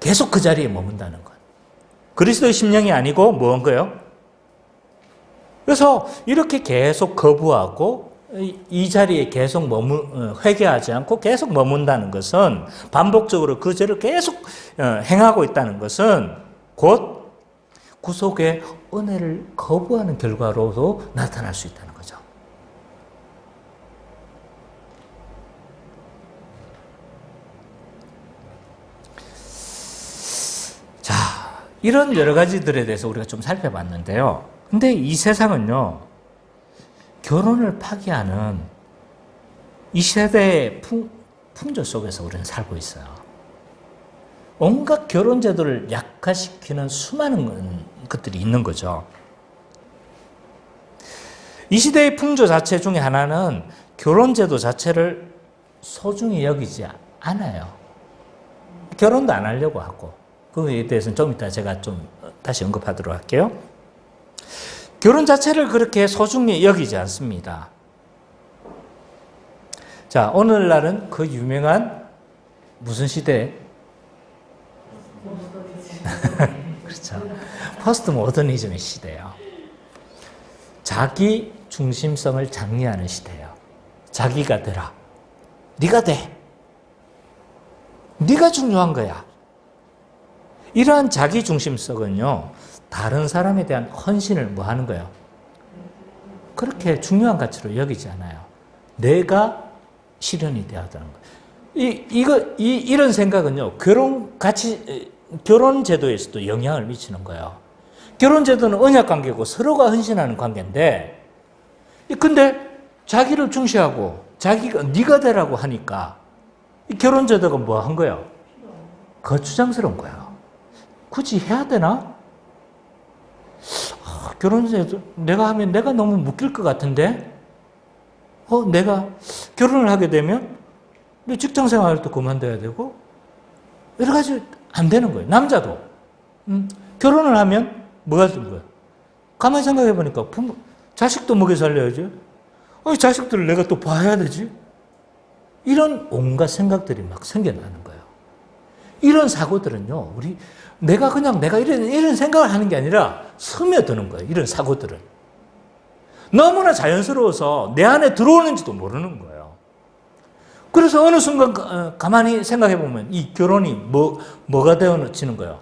계속 그 자리에 머문다는 것. 그리스도의 심령이 아니고 뭐한 거예요? 그래서 이렇게 계속 거부하고 이 자리에 계속 회개하지 않고 계속 머문다는 것은 반복적으로 그 죄를 계속 행하고 있다는 것은 곧 구속의 은혜를 거부하는 결과로도 나타날 수 있다는 거죠. 자, 이런 여러 가지들에 대해서 우리가 좀 살펴봤는데요. 근데 이 세상은요, 결혼을 파기하는 이 세대의 풍조 속에서 우리는 살고 있어요. 온갖 결혼 제도를 약화시키는 수많은 것들이 있는 거죠. 이 시대의 풍조 자체 중에 하나는 결혼 제도 자체를 소중히 여기지 않아요. 결혼도 안 하려고 하고, 그거에 대해서는 좀 이따 제가 좀 다시 언급하도록 할게요. 결혼 자체를 그렇게 소중히 여기지 않습니다. 자, 오늘날은 그 유명한 무슨 시대? 그렇죠. 포스트 모더니즘의 시대예요. 자기 중심성을 장려하는 시대예요. 자기가 되라. 네가 돼. 네가 중요한 거야. 이러한 자기 중심성은요, 다른 사람에 대한 헌신을 뭐 하는 거예요? 그렇게 중요한 가치로 여기지 않아요. 내가 실현이 되어야 하는 거예요. 이런 생각은요, 결혼 제도에서도 영향을 미치는 거예요. 결혼 제도는 언약 관계고 서로가 헌신하는 관계인데, 근데 자기를 중시하고 자기가 네가 되라고 하니까 이 결혼 제도가 뭐 한 거예요? 거추장스러운 거예요. 굳이 해야 되나? 결혼 제도 내가 하면 내가 너무 묶일 것 같은데, 내가 결혼을 하게 되면 내 직장 생활도 그만둬야 되고 여러 가지 안 되는 거예요. 남자도 결혼을 하면 뭐가 되는 거예요? 가만히 생각해 보니까 자식도 먹여 살려야지. 자식들을 내가 또 봐야 되지. 이런 온갖 생각들이 막 생겨나는 거예요. 이런 사고들은요, 내가 이런 생각을 하는 게 아니라 스며드는 거예요. 이런 사고들은. 너무나 자연스러워서 내 안에 들어오는지도 모르는 거예요. 그래서 어느 순간 가만히 생각해 보면 이 결혼이 뭐가 되어지는 거예요?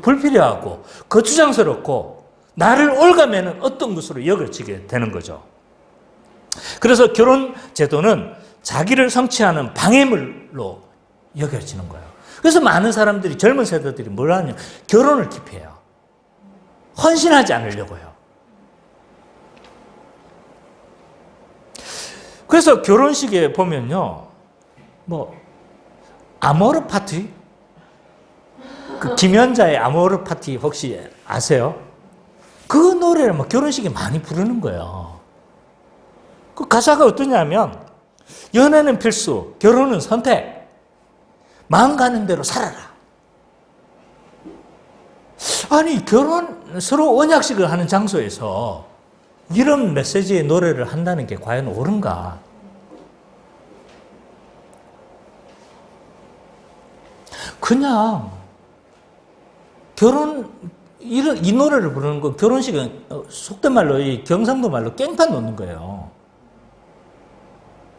불필요하고 거추장스럽고 나를 올가매는 어떤 것으로 여겨지게 되는 거죠. 그래서 결혼 제도는 자기를 성취하는 방해물로 여겨지는 거예요. 그래서 많은 사람들이, 젊은 세대들이 뭘 하냐면 결혼을 기피해요. 헌신하지 않으려고 해요. 그래서 결혼식에 보면요, 아모르 파티? 그 김연자의 아모르 파티 혹시 아세요? 그 노래를 결혼식에 많이 부르는 거예요. 그 가사가 어떠냐면, 연애는 필수, 결혼은 선택. 마음 가는 대로 살아라. 아니, 서로 언약식을 하는 장소에서 이런 메시지의 노래를 한다는 게 과연 옳은가? 그냥 이 노래를 부르는 건 결혼식은 속된 말로, 이 경상도 말로 깽판 놓는 거예요.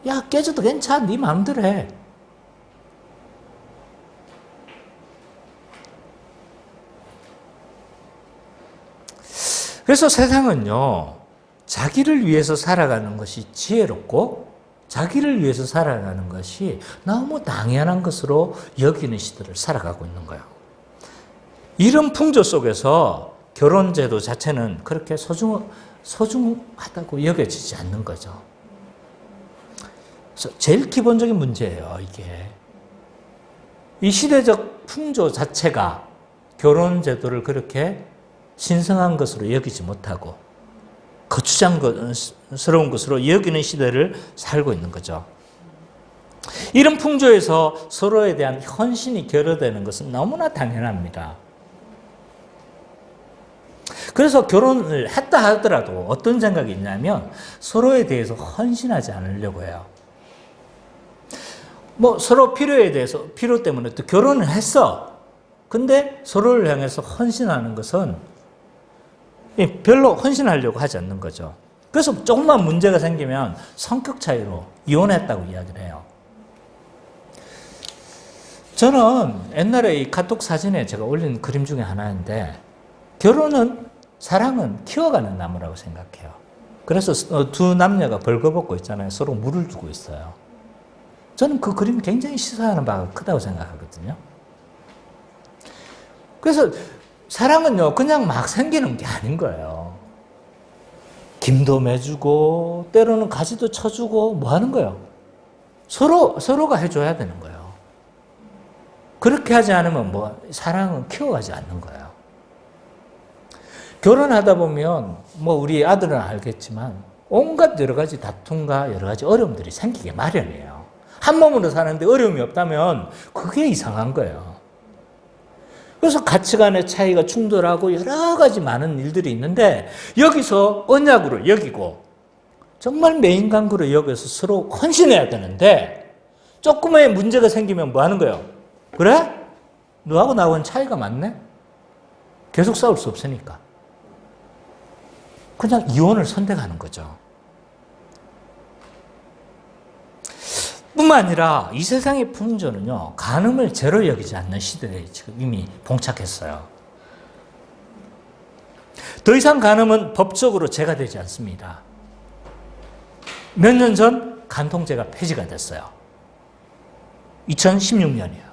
야, 깨져도 괜찮아. 네 마음대로 해. 그래서 세상은요, 자기를 위해서 살아가는 것이 지혜롭고 자기를 위해서 살아가는 것이 너무 당연한 것으로 여기는 시대를 살아가고 있는 거예요. 이런 풍조 속에서 결혼제도 자체는 그렇게 소중하다고 여겨지지 않는 거죠. 그래서 제일 기본적인 문제예요, 이게. 이 시대적 풍조 자체가 결혼제도를 그렇게 신성한 것으로 여기지 못하고 거추장스러운 것으로 여기는 시대를 살고 있는 거죠. 이런 풍조에서 서로에 대한 헌신이 결여되는 것은 너무나 당연합니다. 그래서 결혼을 했다 하더라도 어떤 생각이 있냐면 서로에 대해서 헌신하지 않으려고 해요. 뭐 서로 필요 때문에 또 결혼을 했어. 근데 서로를 향해서 헌신하는 것은 별로 헌신하려고 하지 않는 거죠. 그래서 조금만 문제가 생기면 성격 차이로 이혼했다고 이야기를 해요. 저는 옛날에 이 카톡 사진에 제가 올린 그림 중에 하나인데 사랑은 키워가는 나무라고 생각해요. 그래서 두 남녀가 벌거벗고 있잖아요. 서로 물을 주고 있어요. 저는 그 그림이 굉장히 시사하는 바가 크다고 생각하거든요. 그래서 사랑은요, 그냥 막 생기는 게 아닌 거예요. 김도 매주고, 때로는 가지도 쳐주고, 뭐 하는 거예요? 서로가 해줘야 되는 거예요. 그렇게 하지 않으면 사랑은 키워가지 않는 거예요. 결혼하다 보면, 우리 아들은 알겠지만, 온갖 여러 가지 다툼과 여러 가지 어려움들이 생기게 마련이에요. 한 몸으로 사는데 어려움이 없다면, 그게 이상한 거예요. 그래서 가치관의 차이가 충돌하고 여러 가지 많은 일들이 있는데 여기서 언약으로 여기고 정말 매인강구로 여기서 서로 헌신해야 되는데 조금의 문제가 생기면 뭐 하는 거예요? 그래? 너하고 나하고는 차이가 많네? 계속 싸울 수 없으니까. 그냥 이혼을 선택하는 거죠. 뿐만 아니라 이 세상의 풍조는요, 간음을 죄로 여기지 않는 시대에 지금 이미 봉착했어요. 더 이상 간음은 법적으로 죄가 되지 않습니다. 몇 년 전 간통죄가 폐지가 됐어요. 2016년이에요.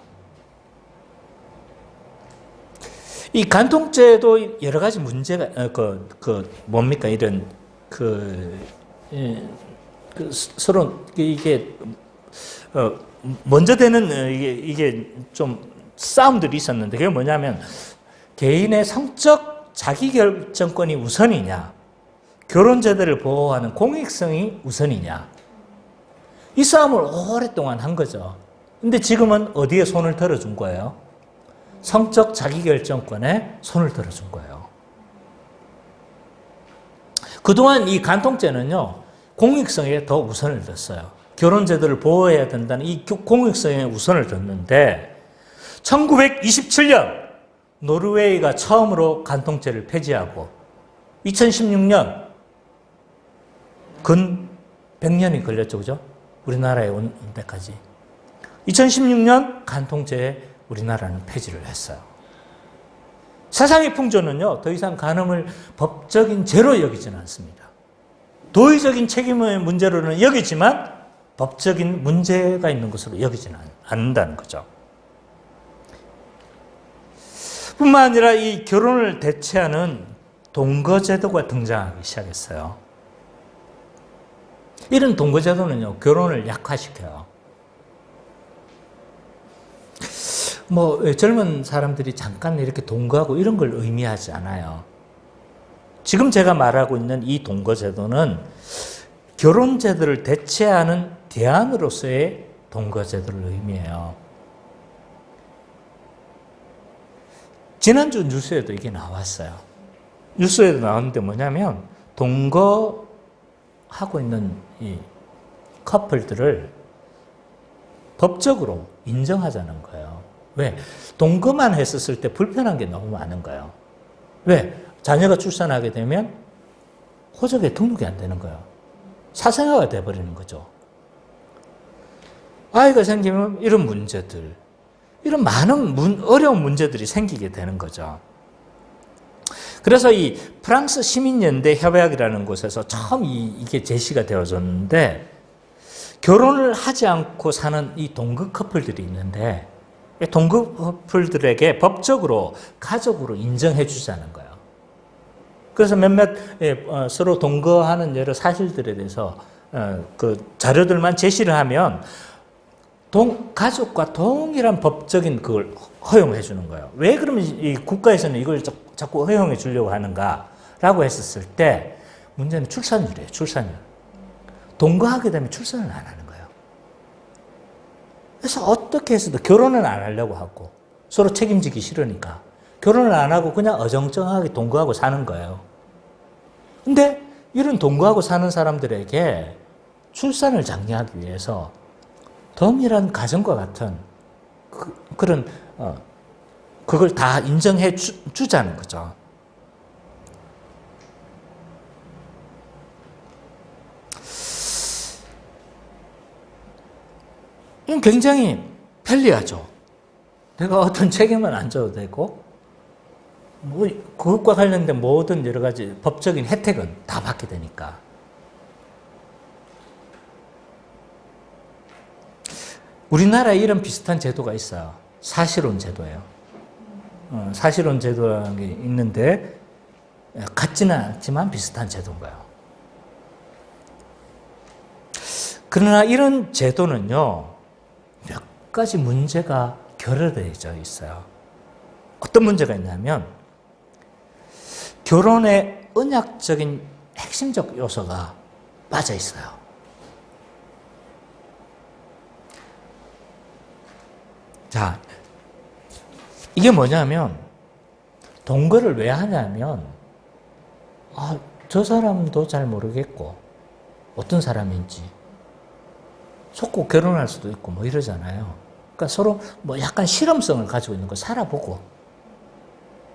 이 간통죄도 여러 가지 문제가, 서로 이게 먼저 되는 이게 좀 싸움들이 있었는데 그게 뭐냐면 개인의 성적 자기결정권이 우선이냐 결혼제도를 보호하는 공익성이 우선이냐 이 싸움을 오랫동안 한 거죠. 근데 지금은 어디에 손을 들어준 거예요? 성적 자기결정권에 손을 들어준 거예요. 그동안 이 간통죄는요 공익성에 더 우선을 뒀어요. 결혼제도를 보호해야 된다는 이 공익성에 우선을 뒀는데 1927년 노르웨이가 처음으로 간통죄를 폐지하고 2016년 근 100년이 걸렸죠. 그죠? 우리나라에 온 데까지. 2016년 간통죄에 우리나라는 폐지를 했어요. 세상의 풍조는요, 더 이상 간음을 법적인 죄로 여기지는 않습니다. 도의적인 책임의 문제로는 여기지만 법적인 문제가 있는 것으로 여기지는 않는다는 거죠. 뿐만 아니라 이 결혼을 대체하는 동거제도가 등장하기 시작했어요. 이런 동거제도는요, 결혼을 약화시켜요. 젊은 사람들이 잠깐 이렇게 동거하고 이런 걸 의미하지 않아요. 지금 제가 말하고 있는 이 동거제도는 결혼제도를 대체하는 대안으로서의 동거제도를 의미해요. 지난주 뉴스에도 이게 나왔어요. 뉴스에도 나왔는데 뭐냐면 동거하고 있는 이 커플들을 법적으로 인정하자는 거예요. 왜? 동거만 했었을 때 불편한 게 너무 많은 거예요. 왜? 자녀가 출산하게 되면 호적에 등록이 안 되는 거예요. 사생아가 돼버리는 거죠. 아이가 생기면 이런 문제들, 이런 많은 어려운 문제들이 생기게 되는 거죠. 그래서 이 프랑스 시민연대 협약이라는 곳에서 처음 이게 제시가 되어졌는데 결혼을 하지 않고 사는 이 동거 커플들이 있는데 이 동거 커플들에게 법적으로 가족으로 인정해 주자는 거예요. 그래서 몇몇 서로 동거하는 여러 사실들에 대해서 그 자료들만 제시를 하면 가족과 동일한 법적인 그걸 허용해 주는 거예요. 왜 그러면 이 국가에서는 이걸 자꾸 허용해 주려고 하는가라고 했었을 때 문제는 출산율이에요. 출산율. 동거하게 되면 출산을 안 하는 거예요. 그래서 어떻게 해서도 결혼은 안 하려고 하고 서로 책임지기 싫으니까 결혼을 안 하고 그냥 어정쩡하게 동거하고 사는 거예요. 근데 이런 동거하고 사는 사람들에게 출산을 장려하기 위해서 동일한 가정과 같은 그런 그걸 다 인정해 주자는 거죠. 이건 굉장히 편리하죠. 내가 어떤 책임은 안 져도 되고 뭐 그것과 관련된 모든 여러 가지 법적인 혜택은 다 받게 되니까. 우리나라에 이런 비슷한 제도가 있어요. 사실혼 제도예요. 사실혼 제도라는 게 있는데 같지는 않지만 비슷한 제도인 거예요. 그러나 이런 제도는요, 몇 가지 문제가 결여되어 있어요. 어떤 문제가 있냐면 결혼의 언약적인 핵심적 요소가 빠져 있어요. 자, 이게 뭐냐면 동거를 왜 하냐면 저 사람도 잘 모르겠고 어떤 사람인지 속고 결혼할 수도 있고 뭐 이러잖아요. 그러니까 서로 뭐 약간 실험성을 가지고 있는 거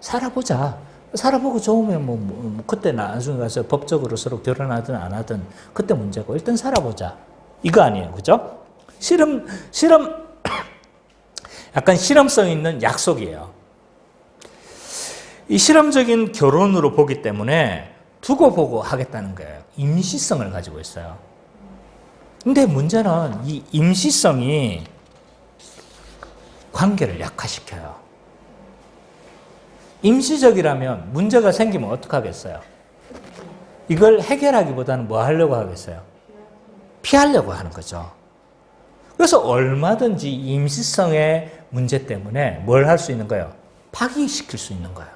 살아보자. 살아보고 좋으면 뭐 그때 나중에 가서 법적으로 서로 결혼하든 안 하든 그때 문제고 일단 살아보자. 이거 아니에요. 그죠? 약간 실험성 있는 약속이에요. 이 실험적인 결혼으로 보기 때문에 두고 보고 하겠다는 거예요. 임시성을 가지고 있어요. 근데 문제는 이 임시성이 관계를 약화시켜요. 임시적이라면 문제가 생기면 어떡하겠어요? 이걸 해결하기보다는 뭐 하려고 하겠어요? 피하려고 하는 거죠. 그래서 얼마든지 임시성의 문제 때문에 뭘 할 수 있는 거예요? 파기시킬 수 있는 거예요.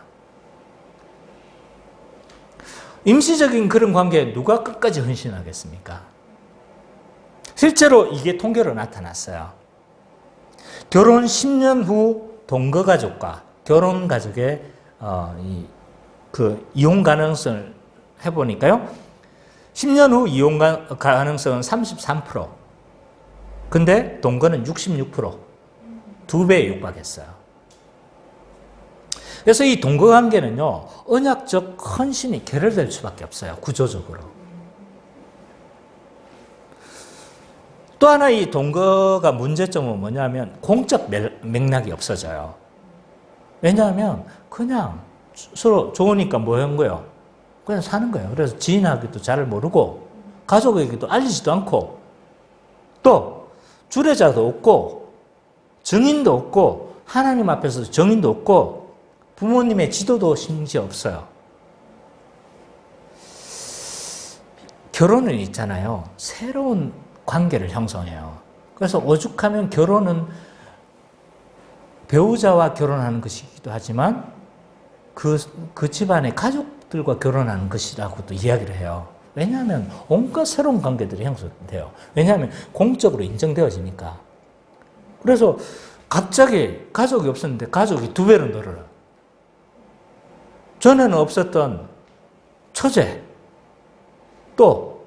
임시적인 그런 관계에 누가 끝까지 헌신하겠습니까? 실제로 이게 통계로 나타났어요. 결혼 10년 후 동거가족과 결혼가족의 이혼 가능성을 해보니까요. 10년 후 이혼 가능성은 33%. 근데 동거는 66%. 2배에 육박했어요. 그래서 이 동거관계는요, 언약적 헌신이 결여될 수밖에 없어요. 구조적으로. 또 하나 이 동거가 문제점은 뭐냐면 공적 맥락이 없어져요. 왜냐하면 그냥 서로 좋으니까 뭐 한 거예요? 그냥 사는 거예요. 그래서 지인하기도 잘 모르고 가족에게도 알리지도 않고 또 주례자도 없고 증인도 없고 하나님 앞에서 증인도 없고 부모님의 지도도 심지어 없어요. 결혼은 있잖아요. 새로운 관계를 형성해요. 그래서 오죽하면 결혼은 배우자와 결혼하는 것이기도 하지만 그 집안의 가족들과 결혼하는 것이라고도 이야기를 해요. 왜냐하면 온갖 새로운 관계들이 형성돼요. 왜냐하면 공적으로 인정되어지니까. 그래서 갑자기 가족이 없었는데 가족이 2배로 늘어요. 전에는 없었던 처제, 또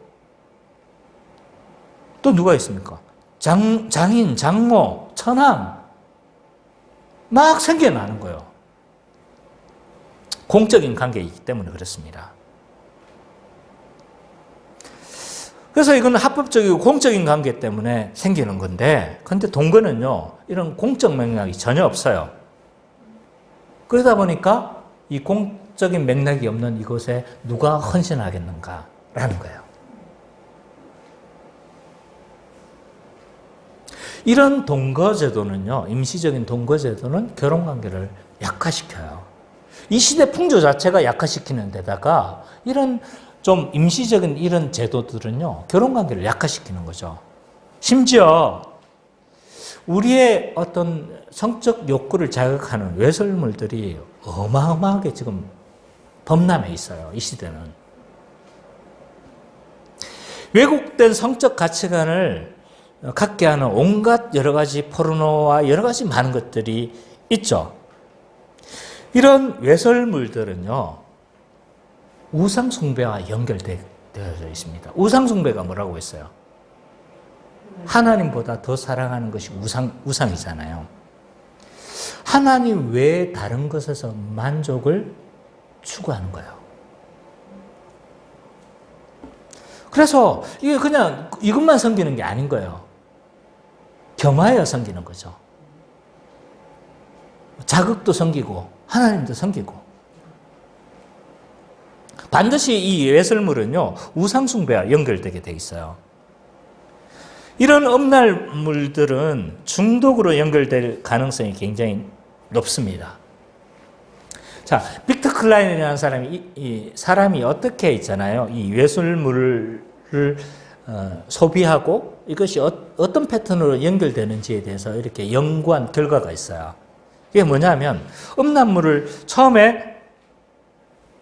누가 있습니까? 장인, 장모, 처남 막 생겨나는 거예요. 공적인 관계이기 때문에 그렇습니다. 그래서 이건 합법적이고 공적인 관계 때문에 생기는 건데, 근데 동거는요, 이런 공적 맥락이 전혀 없어요. 그러다 보니까 이 성적인 맥락이 없는 이곳에 누가 헌신하겠는가라는 거예요. 이런 동거제도는요, 임시적인 동거제도는 결혼관계를 약화시켜요. 이 시대 풍조 자체가 약화시키는 데다가 이런 좀 임시적인 이런 제도들은요, 결혼관계를 약화시키는 거죠. 심지어 우리의 어떤 성적 욕구를 자극하는 외설물들이 어마어마하게 지금 범람해 있어요. 이 시대는. 왜곡된 성적 가치관을 갖게 하는 온갖 여러 가지 포르노와 여러 가지 많은 것들이 있죠. 이런 외설물들은요, 우상숭배와 연결되어져 있습니다. 우상숭배가 뭐라고 했어요? 하나님보다 더 사랑하는 것이 우상이잖아요. 하나님 외에 다른 것에서 만족을 추구하는 거예요. 그래서 이게 그냥 이것만 섬기는 게 아닌 거예요. 겸하여 섬기는 거죠. 자극도 섬기고 하나님도 섬기고. 반드시 이 외설물은요, 우상숭배와 연결되게 돼 있어요. 이런 음란물들은 중독으로 연결될 가능성이 굉장히 높습니다. 자, 빅터 클라인이라는 사람이 어떻게 있잖아요. 이 외설물을 소비하고 이것이 어떤 패턴으로 연결되는지에 대해서 이렇게 연구한 결과가 있어요. 이게 뭐냐면 음란물을 처음에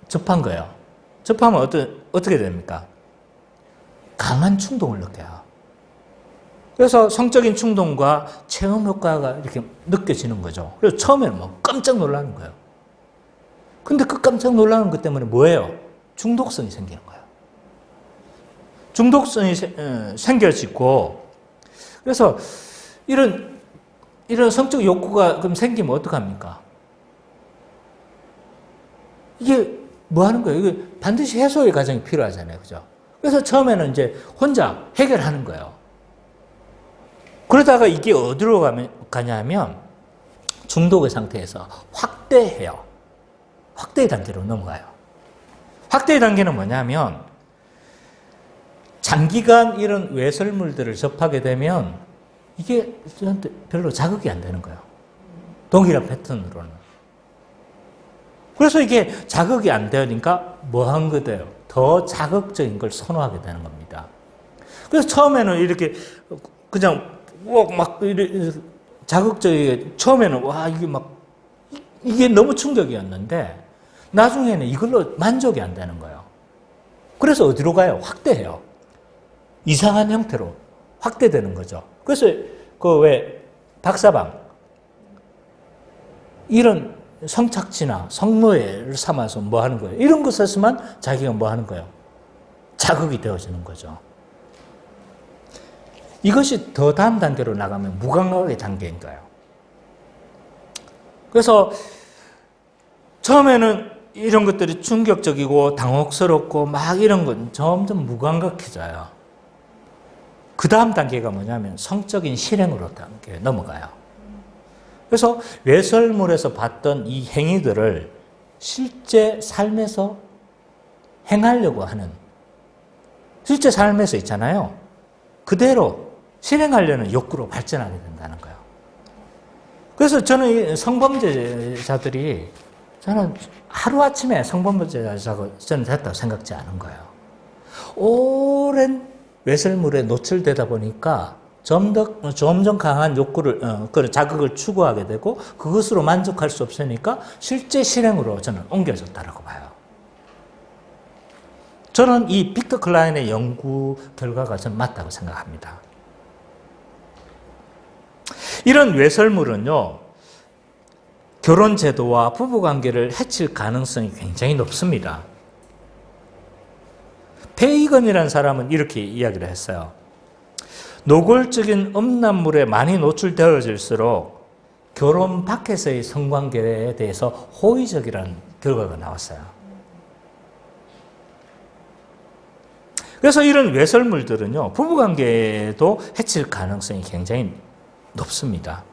접한 거예요. 접하면 어떻게 됩니까? 강한 충동을 느껴요. 그래서 성적인 충동과 체험 효과가 이렇게 느껴지는 거죠. 그래서 처음에는 뭐 깜짝 놀라는 거예요. 근데 그 깜짝 놀라는 것 때문에 뭐예요? 중독성이 생기는 거예요. 중독성이 생겨지고, 그래서 이런 성적 욕구가 그럼 생기면 어떡합니까? 이게 뭐 하는 거예요? 이게 반드시 해소의 과정이 필요하잖아요. 그죠? 그래서 처음에는 이제 혼자 해결하는 거예요. 그러다가 이게 어디로 가냐면 중독의 상태에서 확대해요. 확대의 단계로 넘어가요. 확대의 단계는 뭐냐면 장기간 이런 외설물들을 접하게 되면 이게 저한테 별로 자극이 안 되는 거예요. 동일한 패턴으로는. 그래서 이게 자극이 안 되니까 뭐 한 거예요? 더 자극적인 걸 선호하게 되는 겁니다. 그래서 처음에는 이렇게 그냥 막 자극적이게 처음에는 이게 너무 충격이었는데 나중에는 이걸로 만족이 안 되는 거예요. 그래서 어디로 가요? 확대해요. 이상한 형태로 확대되는 거죠. 그래서 박사방 이런 성착취나 성노예를 삼아서 뭐 하는 거예요? 이런 것에서만 자기가 뭐 하는 거예요? 자극이 되어지는 거죠. 이것이 더 다음 단계로 나가면 무감각의 단계인 거예요. 그래서 처음에는 이런 것들이 충격적이고 당혹스럽고 막 이런 건 점점 무감각해져요. 그 다음 단계가 뭐냐면 성적인 실행으로 넘어가요. 그래서 외설물에서 봤던 이 행위들을 실제 삶에서 행하려고 하는, 실제 삶에서 있잖아요. 그대로 실행하려는 욕구로 발전하게 된다는 거예요. 그래서 저는 이 성범죄자들이 저는 하루아침에 성범죄자가 저는 됐다고 생각지 않은 거예요. 오랜 외설물에 노출되다 보니까 점점 강한 욕구를, 자극을 추구하게 되고 그것으로 만족할 수 없으니까 실제 실행으로 저는 옮겨졌다고 봐요. 저는 이 빅터 클라인의 연구 결과가 전 맞다고 생각합니다. 이런 외설물은요, 결혼 제도와 부부 관계를 해칠 가능성이 굉장히 높습니다. 페이건이라는 사람은 이렇게 이야기를 했어요. 노골적인 음란물에 많이 노출되어질수록 결혼 밖에서의 성관계에 대해서 호의적이라는 결과가 나왔어요. 그래서 이런 외설물들은요, 부부관계에도 해칠 가능성이 굉장히 높습니다.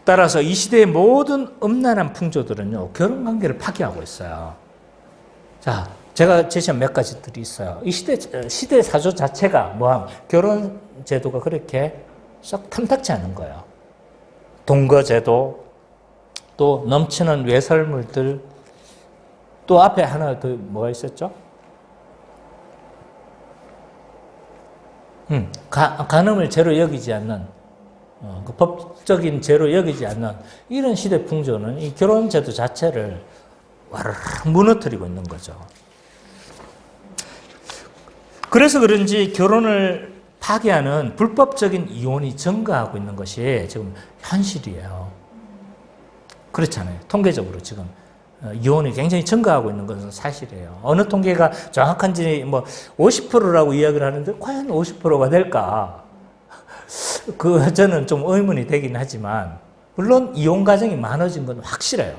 따라서 이 시대의 모든 음란한 풍조들은요, 결혼 관계를 파괴하고 있어요. 자, 제가 제시한 몇 가지들이 있어요. 이 시대 사조 자체가 결혼 제도가 그렇게 썩 탐탁치 않은 거예요. 동거제도, 또 넘치는 외설물들, 또 앞에 하나 더 뭐가 있었죠? 간음을 죄로 여기지 않는, 그 법적인 죄로 여기지 않는 이런 시대 풍조는 이 결혼제도 자체를 와르르 무너뜨리고 있는 거죠. 그래서 그런지 결혼을 파괴하는 불법적인 이혼이 증가하고 있는 것이 지금 현실이에요. 그렇잖아요. 통계적으로 지금 이혼이 굉장히 증가하고 있는 것은 사실이에요. 어느 통계가 정확한지 50%라고 이야기를 하는데 과연 50%가 될까? 저는 좀 의문이 되긴 하지만 물론 이혼 가정이 많아진 건 확실해요.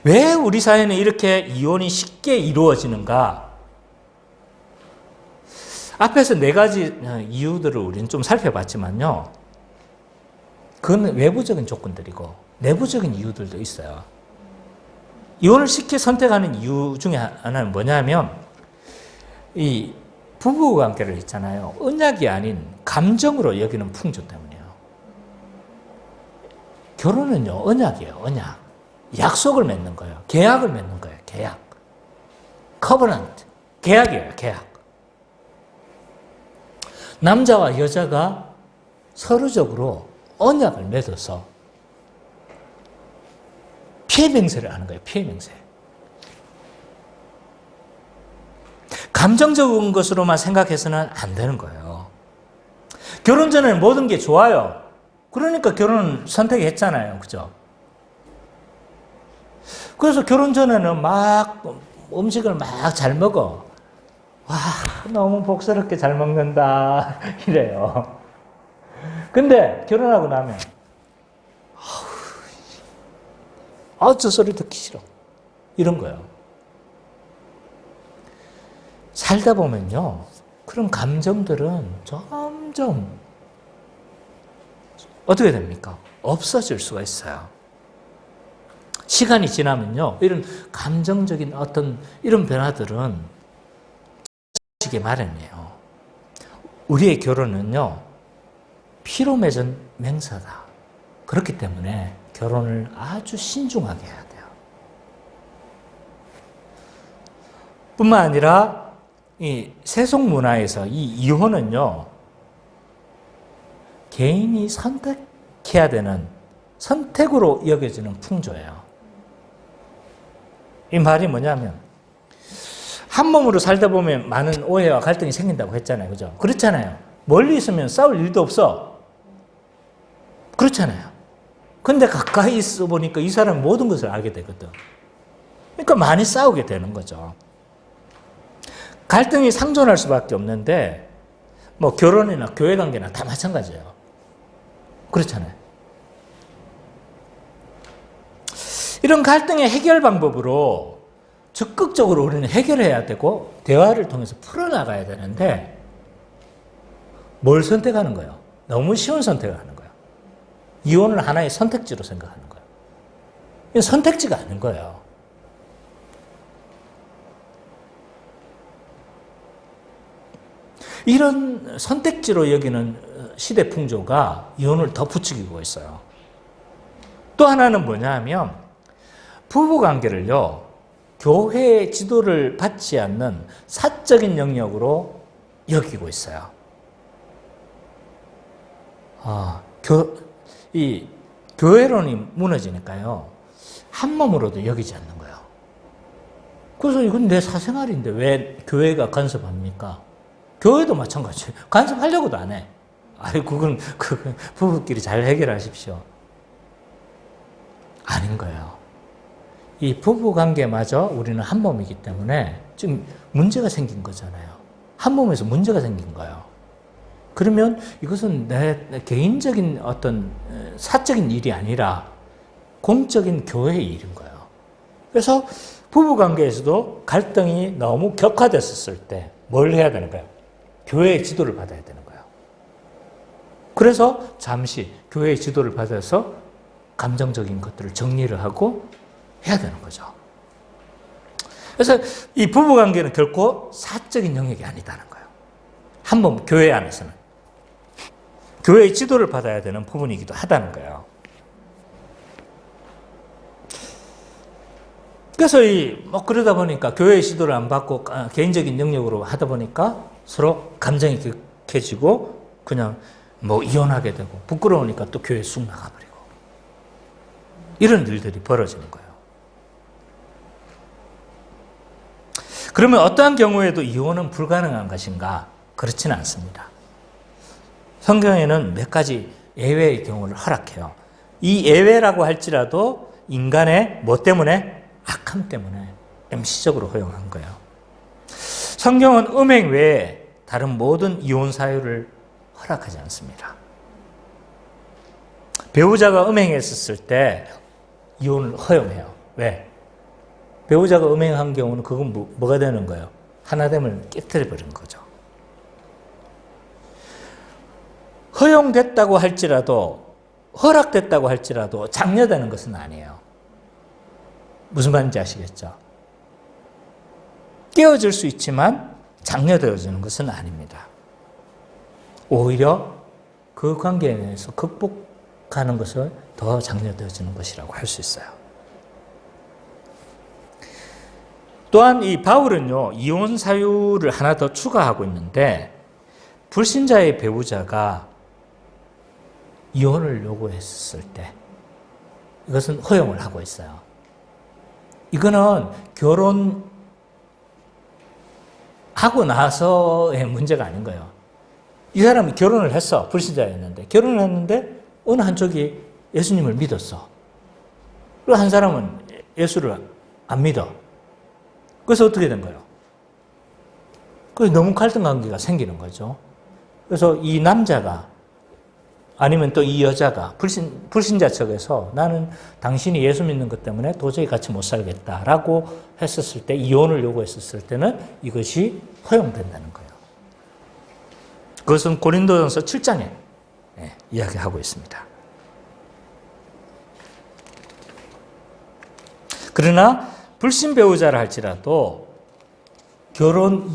왜 우리 사회는 이렇게 이혼이 쉽게 이루어지는가? 앞에서 4가지 이유들을 우리는 좀 살펴봤지만요. 그건 외부적인 조건들이고 내부적인 이유들도 있어요. 이혼을 쉽게 선택하는 이유 중에 하나는 뭐냐면 이 부부관계를 있잖아요. 언약이 아닌 감정으로 여기는 풍조 때문이에요. 결혼은요, 언약이에요, 언약. 약속을 맺는 거예요. 계약을 맺는 거예요, 계약. 커버넌트, 계약이에요, 계약. 남자와 여자가 서로적으로 언약을 맺어서 피해명세를 하는 거예요, 피해명세. 감정적인 것으로만 생각해서는 안 되는 거예요. 결혼 전에는 모든 게 좋아요. 그러니까 결혼을 선택했잖아요. 그죠? 그래서 결혼 전에는 막 음식을 막 잘 먹어. 와, 너무 복스럽게 잘 먹는다. 이래요. 근데 결혼하고 나면, 저 소리 듣기 싫어. 이런 거예요. 살다 보면요, 그런 감정들은 점점 어떻게 됩니까? 없어질 수가 있어요. 시간이 지나면요, 이런 감정적인 어떤 이런 변화들은 지게 마련이에요. 우리의 결혼은요, 피로 맺은 맹세다. 그렇기 때문에 결혼을 아주 신중하게 해야 돼요. 뿐만 아니라 이 세속 문화에서 이 이혼은요, 개인이 선택해야 되는 선택으로 여겨지는 풍조예요. 이 말이 뭐냐면, 한 몸으로 살다 보면 많은 오해와 갈등이 생긴다고 했잖아요. 그죠? 그렇잖아요. 멀리 있으면 싸울 일도 없어. 그렇잖아요. 근데 가까이 있어 보니까 이 사람은 모든 것을 알게 되거든. 그러니까 많이 싸우게 되는 거죠. 갈등이 상존할 수밖에 없는데, 결혼이나 교회 관계나 다 마찬가지예요. 그렇잖아요. 이런 갈등의 해결 방법으로 적극적으로 우리는 해결해야 되고 대화를 통해서 풀어나가야 되는데 뭘 선택하는 거예요? 너무 쉬운 선택을 하는 거예요. 이혼을 하나의 선택지로 생각하는 거예요. 이건 선택지가 아닌 거예요. 이런 선택지로 여기는 시대 풍조가 이혼을 더 부추기고 있어요. 또 하나는 뭐냐 하면 부부관계를요, 교회의 지도를 받지 않는 사적인 영역으로 여기고 있어요. 이 교회론이 무너지니까요, 한 몸으로도 여기지 않는 거예요. 그래서 이건 내 사생활인데 왜 교회가 간섭합니까? 교회도 마찬가지예요. 간섭하려고도 안 해. 그건 부부끼리 잘 해결하십시오. 아닌 거예요. 이 부부관계마저 우리는 한 몸이기 때문에 지금 문제가 생긴 거잖아요. 한 몸에서 문제가 생긴 거예요. 그러면 이것은 내 개인적인 어떤 사적인 일이 아니라 공적인 교회의 일인 거예요. 그래서 부부관계에서도 갈등이 너무 격화됐었을 때 뭘 해야 되는 거예요? 교회의 지도를 받아야 되는 거예요. 그래서 잠시 교회의 지도를 받아서 감정적인 것들을 정리를 하고 해야 되는 거죠. 그래서 이 부부관계는 결코 사적인 영역이 아니다는 거예요. 한번 교회 안에서는. 교회의 지도를 받아야 되는 부분이기도 하다는 거예요. 그래서 그러다 보니까 교회의 지도를 안 받고 개인적인 영역으로 하다 보니까 서로 감정이 격해지고 그냥 이혼하게 되고 부끄러우니까 또 교회 쑥 나가버리고 이런 일들이 벌어지는 거예요. 그러면 어떠한 경우에도 이혼은 불가능한 것인가? 그렇지는 않습니다. 성경에는 몇 가지 예외의 경우를 허락해요. 이 예외라고 할지라도 인간의 뭐 때문에? 악함 때문에 임시적으로 허용한 거예요. 성경은 음행 외에 다른 모든 이혼 사유를 허락하지 않습니다. 배우자가 음행했었을 때 이혼을 허용해요. 왜? 배우자가 음행한 경우는 그건 뭐가 되는 거예요? 하나됨을 깨뜨려 버린 거죠. 허용됐다고 할지라도 허락됐다고 할지라도 장려되는 것은 아니에요. 무슨 말인지 아시겠죠? 깨어질 수 있지만 장려되어지는 것은 아닙니다. 오히려 그 관계에 대해서 극복하는 것을 더 장려되어지는 것이라고 할 수 있어요. 또한 이 바울은요, 이혼 사유를 하나 더 추가하고 있는데, 불신자의 배우자가 이혼을 요구했을 때, 이것은 허용을 하고 있어요. 이거는 결혼하고 나서의 문제가 아닌 거예요. 이 사람이 결혼을 했어. 불신자였는데. 결혼을 했는데 어느 한쪽이 예수님을 믿었어. 그리고 한 사람은 예수를 안 믿어. 그래서 어떻게 된 거예요? 그래서 너무 갈등 관계가 생기는 거죠. 그래서 이 남자가 아니면 또 이 여자가 불신자 측에서 나는 당신이 예수 믿는 것 때문에 도저히 같이 못 살겠다라고 했었을 때, 이혼을 요구했었을 때는 이것이 허용된다는 거예요. 그것은 고린도전서 7장에 이야기하고 있습니다. 그러나 불신 배우자라 할지라도 결혼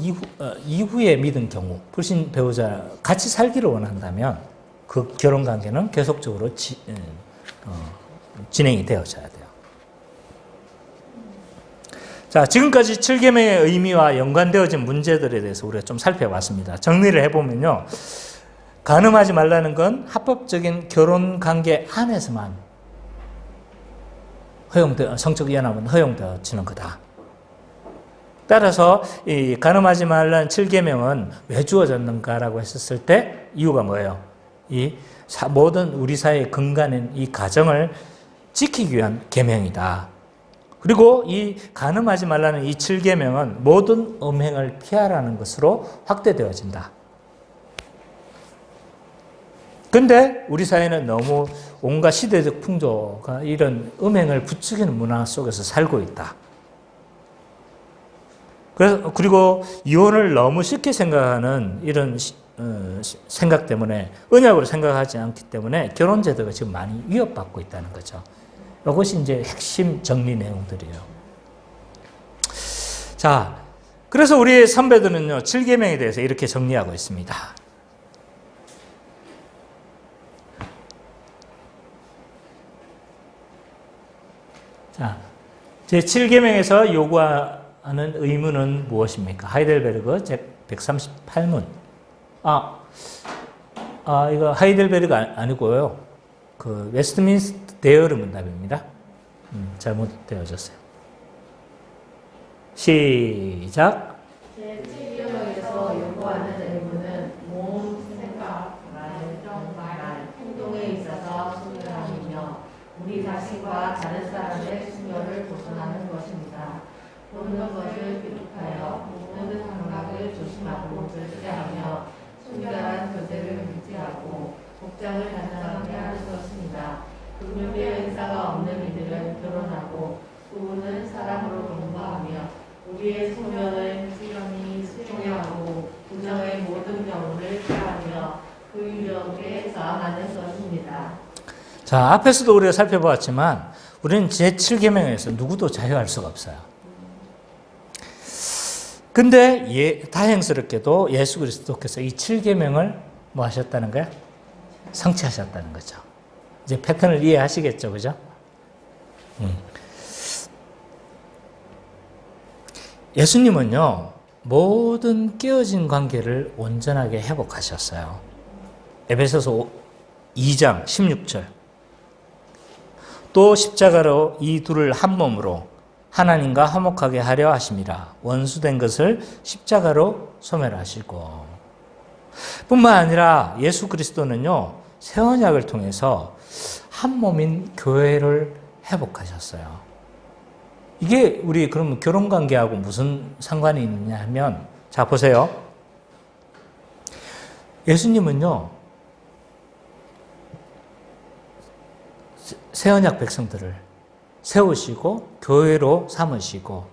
이후에 믿은 경우, 불신 배우자 같이 살기를 원한다면 그 결혼 관계는 계속적으로 진행이 되어져야 돼요. 자, 지금까지 7계명의 의미와 연관되어진 문제들에 대해서 우리가 좀 살펴봤습니다. 정리를 해보면요, 간음하지 말라는 건 합법적인 결혼 관계 안에서만 성적 연합은 허용되어지는 거다. 따라서 이 간음하지 말라는 7계명은 왜 주어졌는가라고 했었을 때 이유가 뭐예요? 이 모든 우리 사회의 근간인 이 가정을 지키기 위한 계명이다. 그리고 이 간음하지 말라는 이 7계명은 모든 음행을 피하라는 것으로 확대되어진다. 근데 우리 사회는 너무 온갖 시대적 풍조가 이런 음행을 부추기는 문화 속에서 살고 있다. 그리고 이혼을 너무 쉽게 생각하는 이런 생각 때문에, 언약으로 생각하지 않기 때문에 결혼 제도가 지금 많이 위협받고 있다는 거죠. 이것이 이제 핵심 정리 내용들이에요. 자, 그래서 우리 선배들은요, 7계명에 대해서 이렇게 정리하고 있습니다. 자, 제 7계명에서 요구하는 의무는 무엇입니까? 하이델베르그 제 138문. 이거 하이델베르그 아니고요. 그 웨스트민스터 대여르 문답입니다. 잘못되어졌어요. 시작. 제7계명에서 요구하는 의무는 몸, 생각, 말, 행동에 있어서 순결함이며 우리 자신과 다른 사람의 순결을 보존하는 것입니다. 모든 것을 기록하여 모든 감각을 조심하고 절제하며 순결한 교제를 유지하고 복장을 단정하게 하는 것입니다. 금융의 은사가 없는 이들은 결혼하고 부부는 사랑으로 공부하며 우리의 소명을 지연히 수행하고 부정의 모든 경우를 피하며 불력에 자하는 것입니다. 자, 앞에서도 우리가 살펴보았지만 우리는 제7계명에서 누구도 자유할 수가 없어요. 근데 다행스럽게도 예수 그리스도께서 이 7계명을 뭐 하셨다는 거야? 성취하셨다는 거죠. 이제 패턴을 이해하시겠죠, 그죠? 예수님은요, 모든 깨어진 관계를 온전하게 회복하셨어요. 에베소서 2장 16절. 또 십자가로 이 둘을 한 몸으로 하나님과 화목하게 하려 하심이라. 원수된 것을 십자가로 소멸하시고. 뿐만 아니라 예수 그리스도는요, 새 언약을 통해서 한 몸인 교회를 회복하셨어요. 이게 우리 그러면 결혼 관계하고 무슨 상관이 있느냐 하면, 자 보세요. 예수님은요, 새 언약 백성들을 세우시고 교회로 삼으시고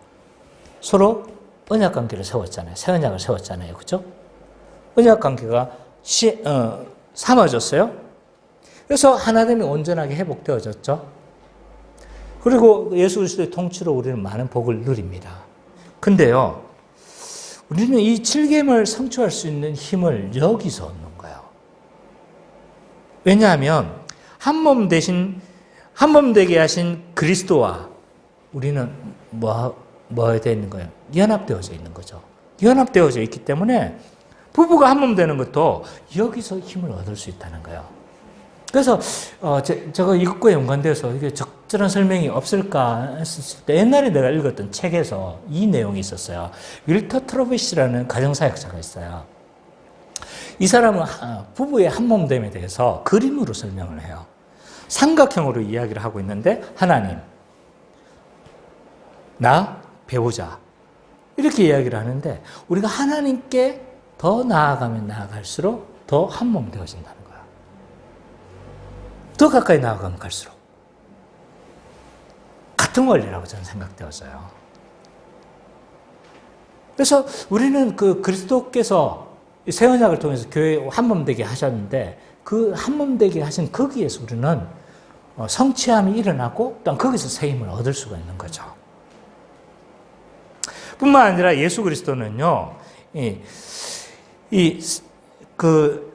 서로 언약 관계를 세웠잖아요. 새 언약을 세웠잖아요. 그렇죠? 언약 관계가 삼아졌어요. 그래서 하나됨이 온전하게 회복되어졌죠. 그리고 예수 그리스도의 통치로 우리는 많은 복을 누립니다. 근데요, 우리는 이 7계명을 성취할 수 있는 힘을 여기서 얻는 거예요. 왜냐하면 한 몸 되게 하신 그리스도와 우리는 뭐 되어 있는 거예요? 연합되어져 있는 거죠. 연합되어져 있기 때문에 부부가 한 몸 되는 것도 여기서 힘을 얻을 수 있다는 거예요. 그래서 제가 이것과 연관돼서 이게 적절한 설명이 없을까 했을 때 옛날에 내가 읽었던 책에서 이 내용이 있었어요. 윌터 트로빗이라는 가정사역자가 있어요. 이 사람은 부부의 한 몸됨에 대해서 그림으로 설명을 해요. 삼각형으로 이야기를 하고 있는데 하나님, 나, 배우자 이렇게 이야기를 하는데 우리가 하나님께 더 나아가면 나아갈수록 더 한 몸 되어진다는 거야. 더 가까이 나아가면 갈수록 같은 원리라고 저는 생각되었어요. 그래서 우리는 그 그리스도께서 새 언약을 통해서 교회 한 몸 되게 하셨는데 그 한 몸 되게 하신 거기에서 우리는 성취함이 일어나고 또 거기서 새 힘을 얻을 수가 있는 거죠. 뿐만 아니라 예수 그리스도는요, 그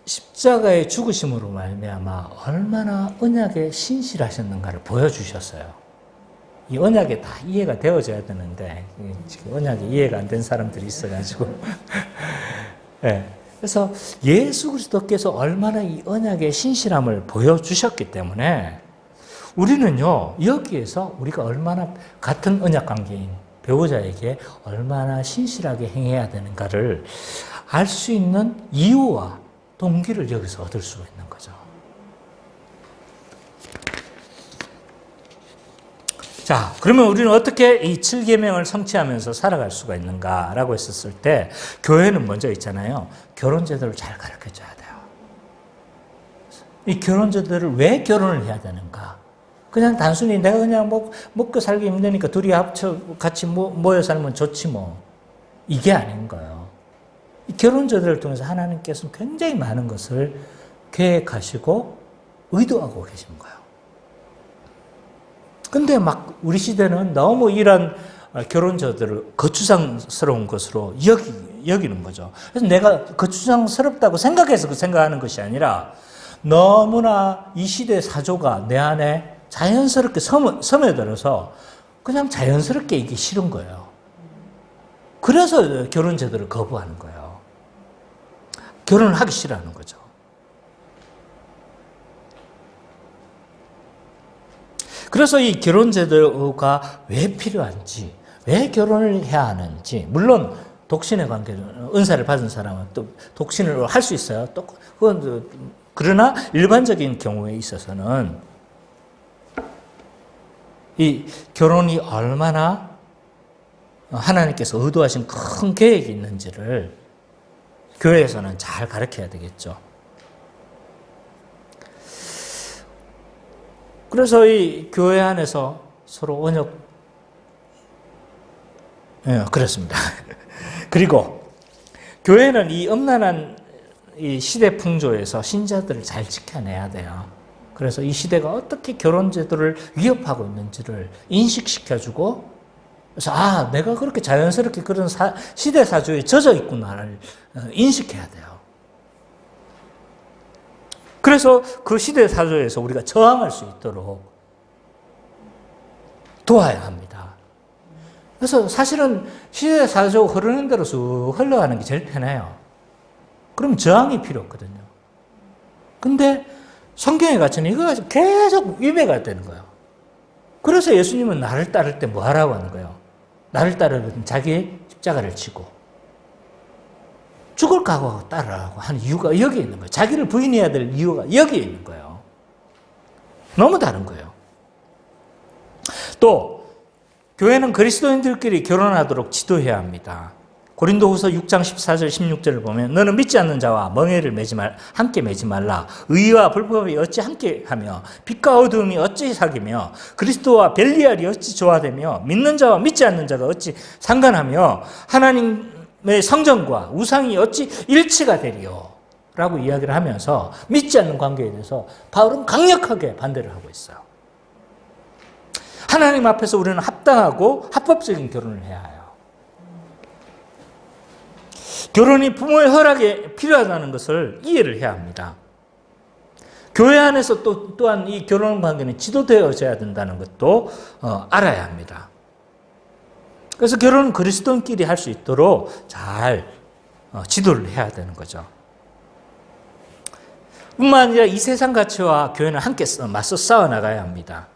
십자가의 죽으심으로 말미암아 얼마나 언약에 신실하셨는가를 보여주셨어요. 이 언약에 다 이해가 되어져야 되는데 지금 언약이 이해가 안 된 사람들이 있어가지고 네. 그래서 예수 그리스도께서 얼마나 이 언약의 신실함을 보여주셨기 때문에 우리는요, 여기에서 우리가 얼마나 같은 언약 관계인 배우자에게 얼마나 신실하게 행해야 되는가를 알 수 있는 이유와 동기를 여기서 얻을 수가 있는 거죠. 자, 그러면 우리는 어떻게 이 7계명을 성취하면서 살아갈 수가 있는가라고 했었을 때 교회는 먼저 있잖아요. 결혼 제도를 잘 가르쳐 줘야 돼요. 이 결혼 제도를 왜 결혼을 해야 되는가? 그냥 단순히 내가 그냥 먹고 살기 힘드니까 둘이 합쳐 같이 모여 살면 좋지 뭐. 이게 아닌 거예요. 이 결혼 제도를 통해서 하나님께서는 굉장히 많은 것을 계획하시고 의도하고 계신 거예요. 근데 막 우리 시대는 너무 이런 결혼 제도를 거추장스러운 것으로 여기는 거죠. 그래서 내가 거추장스럽다고 생각해서 생각하는 것이 아니라 너무나 이 시대의 사조가 내 안에 자연스럽게 스며들어서 그냥 자연스럽게 이게 싫은 거예요. 그래서 결혼 제도를 거부하는 거예요. 결혼을 하기 싫어하는 거죠. 그래서 이 결혼 제도가 왜 필요한지, 왜 결혼을 해야 하는지, 물론 독신의 관계는 은사를 받은 사람은 또 독신을 할 수 있어요. 또 그러나 일반적인 경우에 있어서는 이 결혼이 얼마나 하나님께서 의도하신 큰 계획이 있는지를 교회에서는 잘 가르쳐야 되겠죠. 그래서 이 교회 안에서 서로 언약, 그렇습니다. 그리고 교회는 이 엄난한 이 시대 풍조에서 신자들을 잘 지켜내야 돼요. 그래서 이 시대가 어떻게 결혼 제도를 위협하고 있는지를 인식시켜주고, 그래서 내가 그렇게 자연스럽게 그런 시대 사주에 젖어 있구나를 인식해야 돼요. 그래서 그 시대 사주에서 우리가 저항할 수 있도록 도와야 합니다. 그래서 사실은 시대 사주 흐르는 대로 쑥 흘러가는 게 제일 편해요. 그럼 저항이 필요 없거든요. 근데 성경에 갇혀는 이거 계속 위배가 되는 거예요. 그래서 예수님은 나를 따를 때 뭐 하라고 하는 거예요? 나를 따르면 자기의 십자가를 지고 죽을 각오하고 따르라고 하는 이유가 여기에 있는 거예요. 자기를 부인해야 될 이유가 여기에 있는 거예요. 너무 다른 거예요. 또 교회는 그리스도인들끼리 결혼하도록 지도해야 합니다. 고린도후서 6장 14절 16절을 보면 너는 믿지 않는 자와 멍에를 함께 매지 말라. 의와 불법이 어찌 함께하며 빛과 어두움이 어찌 사귀며 그리스도와 벨리알이 어찌 조화되며 믿는 자와 믿지 않는 자가 어찌 상관하며 하나님의 성전과 우상이 어찌 일치가 되리요 라고 이야기를 하면서 믿지 않는 관계에 대해서 바울은 강력하게 반대를 하고 있어요. 하나님 앞에서 우리는 합당하고 합법적인 결혼을 해야 해요. 결혼이 부모의 허락이 필요하다는 것을 이해를 해야 합니다. 교회 안에서 또한 이 결혼 관계는 지도되어져야 된다는 것도 알아야 합니다. 그래서 결혼은 그리스도인끼리 할 수 있도록 잘 지도를 해야 되는 거죠. 뿐만 아니라 이 세상 가치와 교회는 함께 맞서 싸워 나가야 합니다.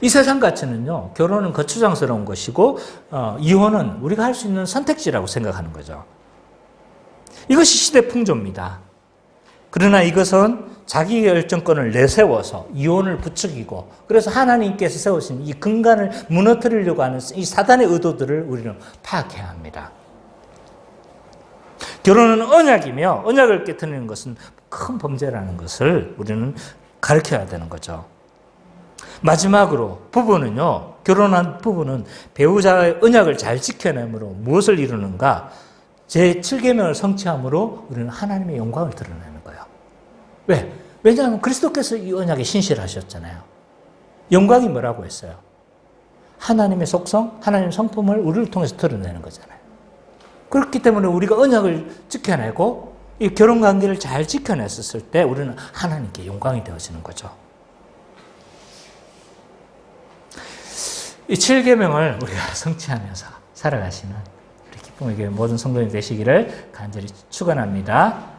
이 세상 가치는요, 결혼은 거추장스러운 것이고, 이혼은 우리가 할 수 있는 선택지라고 생각하는 거죠. 이것이 시대 풍조입니다. 그러나 이것은 자기 결정권을 내세워서 이혼을 부추기고, 그래서 하나님께서 세우신 이 근간을 무너뜨리려고 하는 이 사단의 의도들을 우리는 파악해야 합니다. 결혼은 언약이며, 언약을 깨트리는 것은 큰 범죄라는 것을 우리는 가르쳐야 되는 거죠. 마지막으로 부부는요, 결혼한 부부는 배우자의 언약을 잘 지켜내므로 무엇을 이루는가? 제7계명을 성취함으로 우리는 하나님의 영광을 드러내는 거예요. 왜? 왜냐하면 그리스도께서 이 언약에 신실하셨잖아요. 영광이 뭐라고 했어요? 하나님의 속성, 하나님의 성품을 우리를 통해서 드러내는 거잖아요. 그렇기 때문에 우리가 언약을 지켜내고 이 결혼관계를 잘 지켜냈을 때 우리는 하나님께 영광이 되어지는 거죠. 이 7계명을 우리가 성취하면서 살아가시는 우리 기쁨의 교회 모든 성도님 되시기를 간절히 축원합니다.